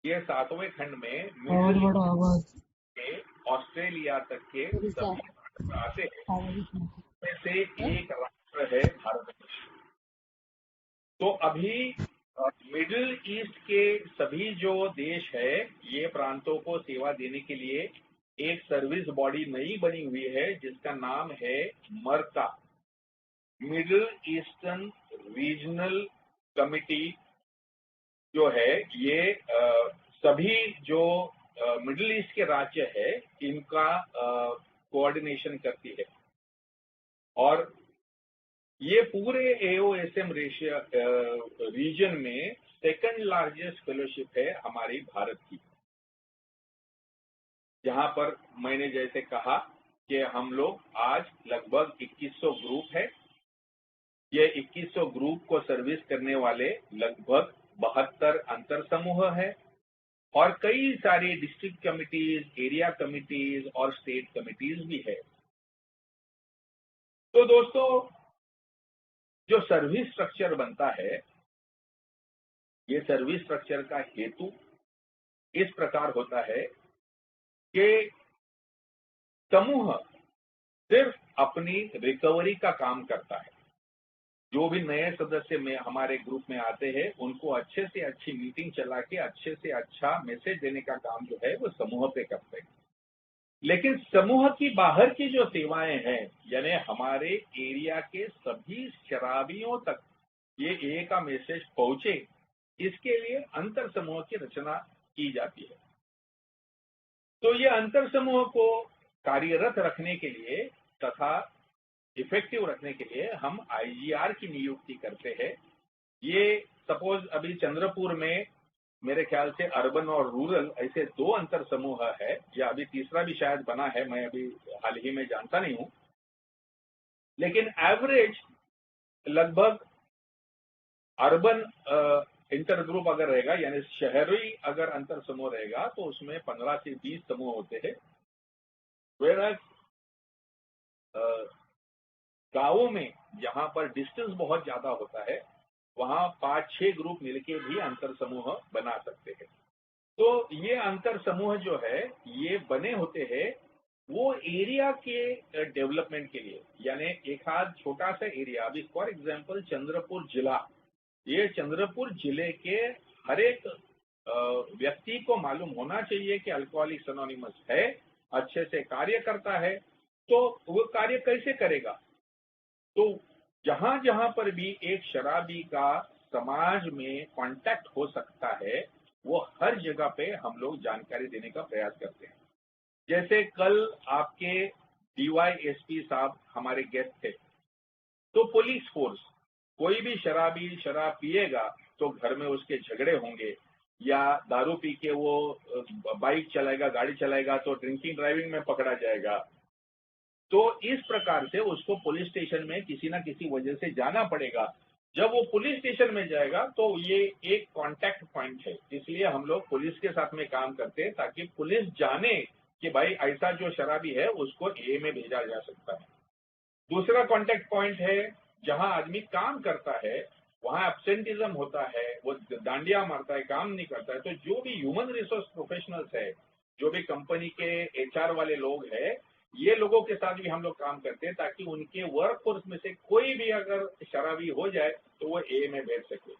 ये सातवें खंड में और मिडिल बड़ा आवाज से ऑस्ट्रेलिया तक के सभी राष्ट्र आते हैं। में से एक राष्ट्र है भारत देश। तो अभी मिडिल ईस्ट के सभी जो देश है ये प्रांतों को सेवा देने के लिए एक सर्विस बॉडी नई बनी हुई है जिसका नाम है मरका, मिडिल ईस्टर्न रीजनल कमिटी। जो है ये सभी जो मिडिल ईस्ट के राज्य है इनका कोऑर्डिनेशन करती है और ये पूरे AOSM रीजन में सेकंड लार्जेस्ट फेलोशिप है हमारी भारत की। जहां पर मैंने जैसे कहा कि हम लोग आज लगभग 2100 ग्रुप है। ये 2100 ग्रुप को सर्विस करने वाले लगभग 72 अंतर समूह है और कई सारी डिस्ट्रिक्ट कमिटीज, एरिया कमिटीज और स्टेट कमिटीज भी है। तो दोस्तों, जो सर्विस स्ट्रक्चर बनता है, ये सर्विस स्ट्रक्चर का हेतु इस प्रकार होता है कि समूह सिर्फ अपनी रिकवरी का काम करता है। जो भी नए सदस्य में हमारे ग्रुप में आते हैं, उनको अच्छे से अच्छी मीटिंग चला के अच्छे से अच्छा मैसेज देने का काम जो है वो समूह पे करते हैं। लेकिन समूह की बाहर की जो सेवाएं हैं, यानी हमारे एरिया के सभी शराबियों तक ये ए का मैसेज पहुंचे, इसके लिए अंतर समूह की रचना की जाती है। तो ये अंतर समूह को कार्यरत रखने के लिए तथा इफेक्टिव रखने के लिए हम आईजीआर की नियुक्ति करते हैं। ये सपोज अभी चंद्रपुर में मेरे ख्याल से अर्बन और रूरल ऐसे 2 अंतर समूह है, या अभी तीसरा भी शायद बना है, मैं अभी हाल ही में जानता नहीं हूं। लेकिन एवरेज लगभग अर्बन इंटर ग्रुप अगर रहेगा, यानी शहरी अगर अंतर समूह रहेगा, तो उसमें 15 से 20 समूह होते हैं। वेराज गांवों में जहां पर डिस्टेंस बहुत ज्यादा होता है, वहां 5-6 ग्रुप मिलके भी अंतर समूह बना सकते हैं। तो ये अंतर समूह जो है ये बने होते हैं वो एरिया के डेवलपमेंट के लिए। यानी एक आध छोटा सा एरिया, अभी फॉर एग्जांपल चंद्रपुर जिला, ये चंद्रपुर जिले के हर एक व्यक्ति को मालूम होना चाहिए कि अल्कोहलिक्स एनोनिमस है, अच्छे से कार्य करता है। तो वो कार्य कैसे करेगा? तो जहां जहां पर भी एक शराबी का समाज में कांटेक्ट हो सकता है, वो हर जगह पे हम लोग जानकारी देने का प्रयास करते हैं। जैसे कल आपके डीवाईएसपी साहब हमारे गेस्ट थे, तो पुलिस फोर्स, कोई भी शराबी शराब पिएगा तो घर में उसके झगड़े होंगे, या दारू पी के वो बाइक चलाएगा, गाड़ी चलाएगा तो ड्रिंकिंग ड्राइविंग में पकड़ा जाएगा। तो इस प्रकार से उसको पुलिस स्टेशन में किसी ना किसी वजह से जाना पड़ेगा। जब वो पुलिस स्टेशन में जाएगा तो ये एक कांटेक्ट पॉइंट है, इसलिए हम लोग पुलिस के साथ में काम करते हैं ताकि पुलिस जाने कि भाई ऐसा जो शराबी है उसको ए में भेजा जा सकता है। दूसरा कांटेक्ट पॉइंट है जहां आदमी काम करता है, वहां एब्सेंटिज्म होता है, वो डांडिया मारता है, काम नहीं करता है। तो जो भी ह्यूमन रिसोर्स प्रोफेशनल्स है, जो भी कंपनी के एचआर वाले लोग हैं, ये लोगों के साथ भी हम लोग काम करते हैं ताकि उनके वर्क फोर्स में से कोई भी अगर शराबी हो जाए तो वो ए में भेज सके।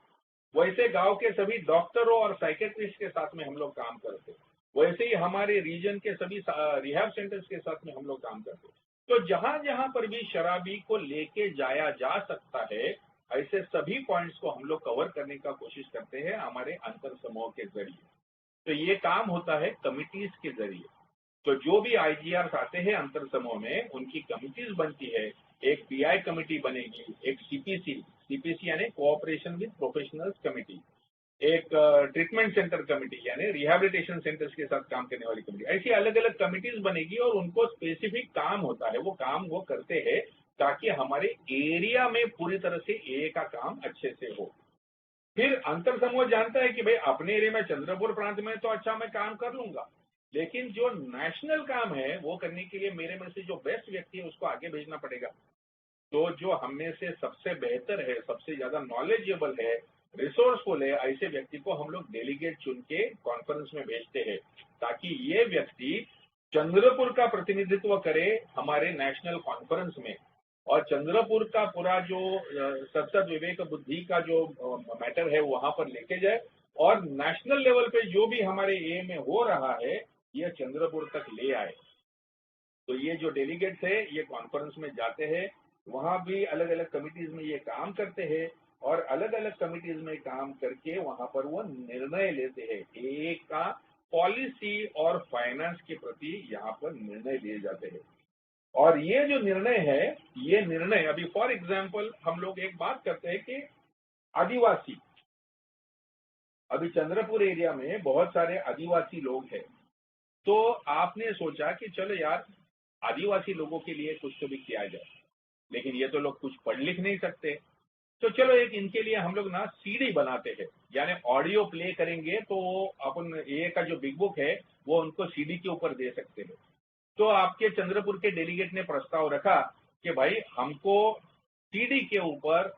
वैसे गांव के सभी डॉक्टरों और साइकेट्रिस्ट के साथ में हम लोग काम करते हैं। वैसे ही हमारे रीजन के सभी रिहैब सेंटर्स के साथ में हम लोग काम करते हैं। तो जहां जहां पर भी शराबी को लेके जाया जा सकता है, ऐसे सभी पॉइंट्स को हम लोग कवर करने का कोशिश करते हैं हमारे अंतर समूह के जरिए। तो ये काम होता है कमिटीज के जरिए। तो जो भी आईजीआर आते हैं अंतर समूह में, उनकी कमिटीज बनती है। एक पीआई कमिटी बनेगी, एक सीपीसी, सीपीसी यानी कोऑपरेशन विद प्रोफेशनल्स कमिटी, एक ट्रीटमेंट सेंटर कमिटी यानी रिहैबिलिटेशन सेंटर्स के साथ काम करने वाली कमिटी। ऐसी अलग अलग कमिटीज बनेगी और उनको स्पेसिफिक काम होता है, वो काम वो करते हैं ताकि हमारे एरिया में पूरी तरह से ए का काम अच्छे से हो। फिर अंतर समूह जानता है कि भाई अपने एरिया में चंद्रपुर प्रांत में तो अच्छा मैं काम कर लूंगा, लेकिन जो नेशनल काम है वो करने के लिए मेरे में से जो बेस्ट व्यक्ति है उसको आगे भेजना पड़ेगा। तो जो हम में से सबसे बेहतर है, सबसे ज्यादा नॉलेजेबल है, रिसोर्सफुल है, ऐसे व्यक्ति को हम लोग डेलीगेट चुन के कॉन्फ्रेंस में भेजते हैं ताकि ये व्यक्ति चंद्रपुर का प्रतिनिधित्व करे हमारे नेशनल कॉन्फ्रेंस में, और चंद्रपुर का पूरा जो सत्सद विवेक बुद्धि का जो मैटर है वहां पर लेके जाए, और नेशनल लेवल पे जो भी हमारे ए में हो रहा है ये चंद्रपुर तक ले आए। तो ये जो डेलीगेट्स है ये कॉन्फ्रेंस में जाते हैं, वहां भी अलग अलग कमिटीज में ये काम करते हैं, और अलग अलग कमिटीज में काम करके वहां पर वो निर्णय लेते हैं। एक का पॉलिसी और फाइनेंस के प्रति यहाँ पर निर्णय लिए जाते हैं। और ये जो निर्णय है, ये निर्णय अभी फॉर एग्जाम्पल हम लोग एक बात करते हैं कि आदिवासी, अभी चंद्रपुर एरिया में बहुत सारे आदिवासी लोग हैं। तो आपने सोचा कि चलो यार आदिवासी लोगों के लिए कुछ तो भी किया जाए, लेकिन ये तो लोग कुछ पढ़ लिख नहीं सकते, तो चलो एक इनके लिए हम लोग ना सीडी बनाते हैं, यानी ऑडियो प्ले करेंगे तो अपन ये का जो बिग बुक है वो उनको सीडी के ऊपर दे सकते हैं। तो आपके चंद्रपुर के डेलीगेट ने प्रस्ताव रखा कि भाई हमको सीडी के ऊपर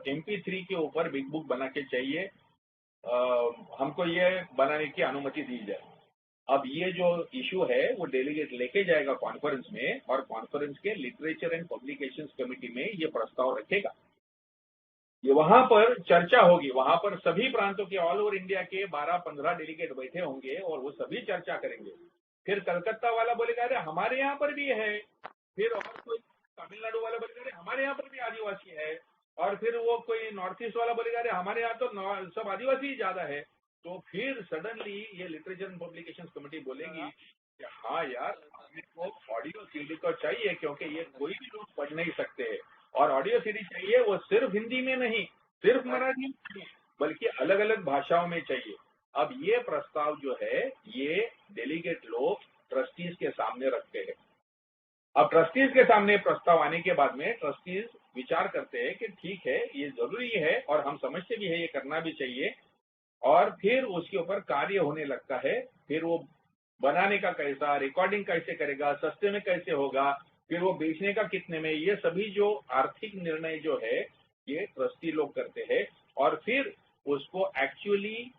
MP3 के ऊपर बिग बुक बना के चाहिए, हमको ये बनाने की अनुमति दी जाए। अब ये जो इशू है वो डेलीगेट लेके जाएगा कॉन्फ्रेंस में, और कॉन्फ्रेंस के लिटरेचर एंड पब्लिकेशंस कमेटी में ये प्रस्ताव रखेगा। ये वहां पर चर्चा होगी, वहां पर सभी प्रांतों के ऑल ओवर इंडिया के 12-15 डेलीगेट बैठे होंगे और वो सभी चर्चा करेंगे। फिर कलकत्ता वाला बोलेगा अरे हमारे यहाँ पर भी है, फिर और कोई तमिलनाडु वाला बोलेगा अरे हमारे यहाँ पर भी आदिवासी है, और फिर वो कोई नॉर्थ ईस्ट वाला बोलेगा अरे हमारे यहाँ तो सब आदिवासी ही ज्यादा है। तो फिर सडनली ये लिटरेचर एंड पब्लिकेशन कमेटी बोलेगी कि हाँ यार हमें को ऑडियो सीडी तो चाहिए, क्योंकि ये कोई भी लोग पढ़ नहीं सकते हैं, और ऑडियो सीडी चाहिए वो सिर्फ हिंदी में नहीं, सिर्फ मराठी में नहीं, बल्कि अलग अलग भाषाओं में चाहिए। अब ये प्रस्ताव जो है ये डेलीगेट लोग ट्रस्टीज के सामने रखते हैं। अब ट्रस्टीज के सामने प्रस्ताव आने के बाद में ट्रस्टीज विचार करते हैं कि ठीक है ये जरूरी है और हम समझते भी है ये करना भी चाहिए, और फिर उसके ऊपर कार्य होने लगता है। फिर वो बनाने का कैसा, रिकॉर्डिंग कैसे करेगा, सस्ते में कैसे होगा, फिर वो बेचने का कितने में, ये सभी जो आर्थिक निर्णय जो है ये ट्रस्टी लोग करते हैं, और फिर उसको एक्चुअली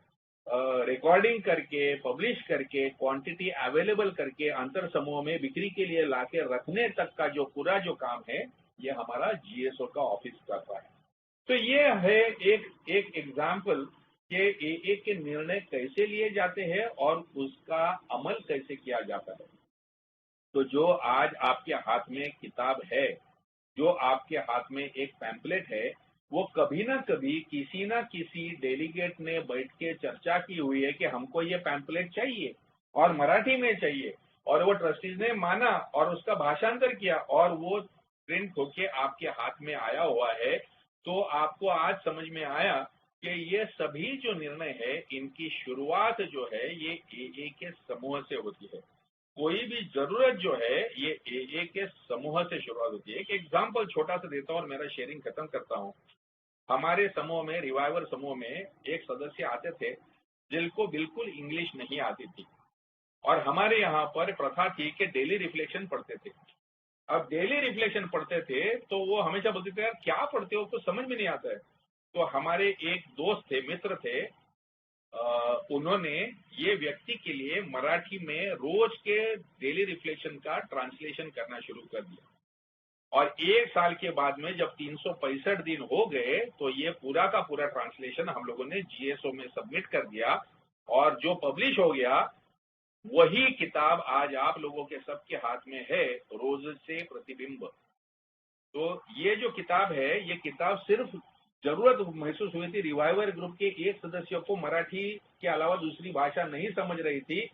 रिकॉर्डिंग करके, पब्लिश करके, क्वांटिटी अवेलेबल करके अंतर समूह में बिक्री के लिए लाके रखने तक का जो पूरा जो काम है ये हमारा GSO का ऑफिस करता है। तो ये है एक एग्जाम्पल कि AA के निर्णय कैसे लिए जाते हैं और उसका अमल कैसे किया जाता है। तो जो आज आपके हाथ में किताब है, जो आपके हाथ में एक पैम्पलेट है, वो कभी ना कभी किसी ना किसी डेलीगेट ने बैठ के चर्चा की हुई है कि हमको ये पैम्पलेट चाहिए और मराठी में चाहिए, और वो ट्रस्टीज ने माना और उसका भाषांतर किया और वो प्रिंट होके आपके हाथ में आया हुआ है। तो आपको आज समझ में आया कि ये सभी जो निर्णय है इनकी शुरुआत जो है ये AA के समूह से होती है। कोई भी जरूरत जो है ये AA के समूह से शुरुआत होती है। एक एग्जाम्पल छोटा सा देता हूँ और मेरा शेयरिंग खत्म करता हूँ। हमारे समूह में, रिवाइवर समूह में एक सदस्य आते थे जिनको बिल्कुल इंग्लिश नहीं आती थी, और हमारे यहाँ पर प्रथा थी कि डेली रिफ्लेक्शन पढ़ते थे। अब डेली रिफ्लेक्शन पढ़ते थे तो वो हमेशा बोलते थे यार क्या पढ़ते हो, कुछ समझ में नहीं आता है। तो हमारे एक दोस्त थे, मित्र थे, उन्होंने ये व्यक्ति के लिए मराठी में रोज के डेली रिफ्लेक्शन का ट्रांसलेशन करना शुरू कर दिया, और 1 साल के बाद में जब 365 दिन हो गए तो ये पूरा का पूरा ट्रांसलेशन हम लोगों ने GSO में सबमिट कर दिया, और जो पब्लिश हो गया वही किताब आज आप लोगों के सबके हाथ में है, रोज से प्रतिबिंब। तो ये जो किताब है ये किताब सिर्फ जरूरत महसूस हुई थी, रिवाइवर ग्रुप के एक सदस्य को मराठी के अलावा दूसरी भाषा नहीं समझ रही थी,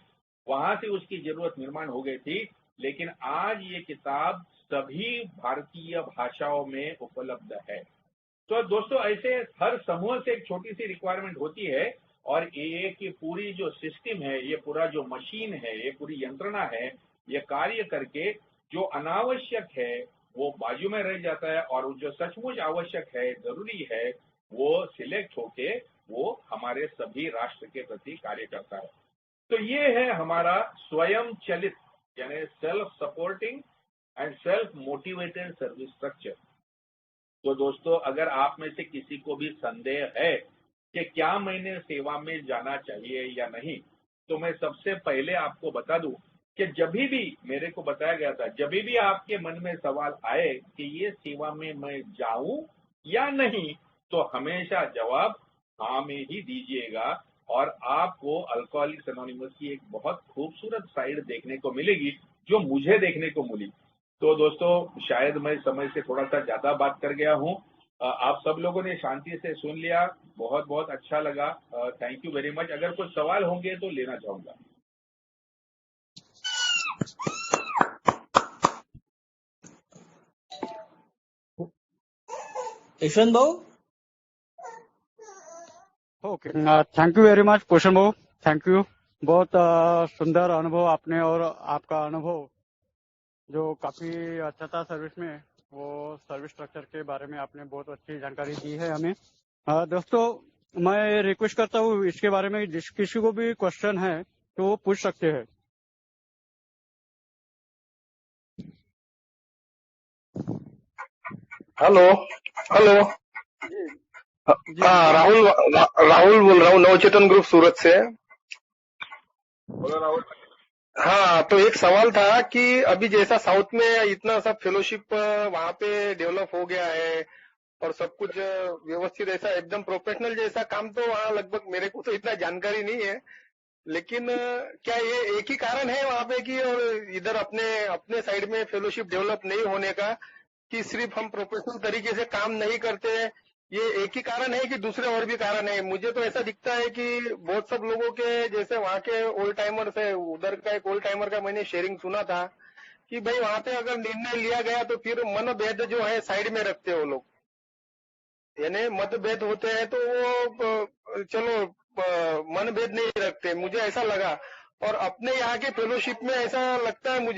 वहां से उसकी जरूरत निर्माण हो गई थी। लेकिन आज ये किताब सभी भारतीय भाषाओं में उपलब्ध है। तो दोस्तों ऐसे हर समूह से एक छोटी सी रिक्वायरमेंट होती है, और AA की पूरी जो सिस्टम है, ये पूरा जो मशीन है, ये पूरी यंत्रणा है, ये कार्य करके जो अनावश्यक है वो बाजू में रह जाता है, और जो सचमुच आवश्यक है, जरूरी है, वो सिलेक्ट होके वो हमारे सभी राष्ट्र के प्रति कार्य करता है। तो ये है हमारा स्वयं चलित यानी self supporting and self motivated service structure. तो दोस्तों अगर आप में से किसी को भी संदेह है कि क्या मैंने सेवा में जाना चाहिए या नहीं, तो मैं सबसे पहले आपको बता दूं कि जब भी मेरे को बताया गया था, जब भी आपके मन में सवाल आए कि ये सेवा में मैं जाऊं या नहीं, तो हमेशा जवाब हाँ में ही दीजिएगा, और आपको अल्कोहलिक्स एनोनिमस की एक बहुत खूबसूरत साइड देखने को मिलेगी जो मुझे देखने को मिली। तो दोस्तों शायद मैं समय से थोड़ा सा ज्यादा बात कर गया हूँ, आप सब लोगों ने शांति से सुन लिया, बहुत बहुत अच्छा लगा, थैंक यू वेरी मच। अगर कुछ सवाल होंगे तो लेना चाहूंगा। यशवंत भाऊ, Okay. Thank you very much, Poshan Bhau. Thank you. बहुत सुंदर अनुभव आपने, और आपका अनुभव जो काफी अच्छा था सर्विस में, वो सर्विस स्ट्रक्चर के बारे में आपने बहुत अच्छी जानकारी दी है हमें। दोस्तों, मैं रिक्वेस्ट करता हूँ इसके बारे में जिस किसी को भी क्वेश्चन है तो वो पूछ सकते हैं। Hello hello. जी हाँ, राहुल बोल रहा हूँ, नवचेतन ग्रुप सूरत से। बोलो राहुल। हाँ, तो एक सवाल था कि अभी जैसा साउथ में इतना सब फेलोशिप वहाँ पे डेवलप हो गया है और सब कुछ व्यवस्थित, ऐसा एकदम प्रोफेशनल जैसा काम तो वहाँ लगभग मेरे को तो इतना जानकारी नहीं है, लेकिन क्या ये एक ही कारण है वहाँ पे कि और इधर अपने अपने साइड में फेलोशिप डेवलप नहीं होने का, कि सिर्फ हम प्रोफेशनल तरीके से काम नहीं करते हैं, ये एक ही कारण है कि दूसरे और भी कारण है? मुझे तो ऐसा दिखता है कि बहुत सब लोगों के जैसे वहाँ के ओल्ड टाइमर्स है, उधर का एक ओल्ड टाइमर का मैंने शेयरिंग सुना था कि भाई वहाँ पे अगर निर्णय लिया गया तो फिर मनभेद जो है साइड में रखते हैं वो लोग, यानी मतभेद होते हैं तो वो चलो मनभेद नहीं रखते, मुझे ऐसा लगा। और अपने यहाँ के फेलोशिप में ऐसा लगता है मुझे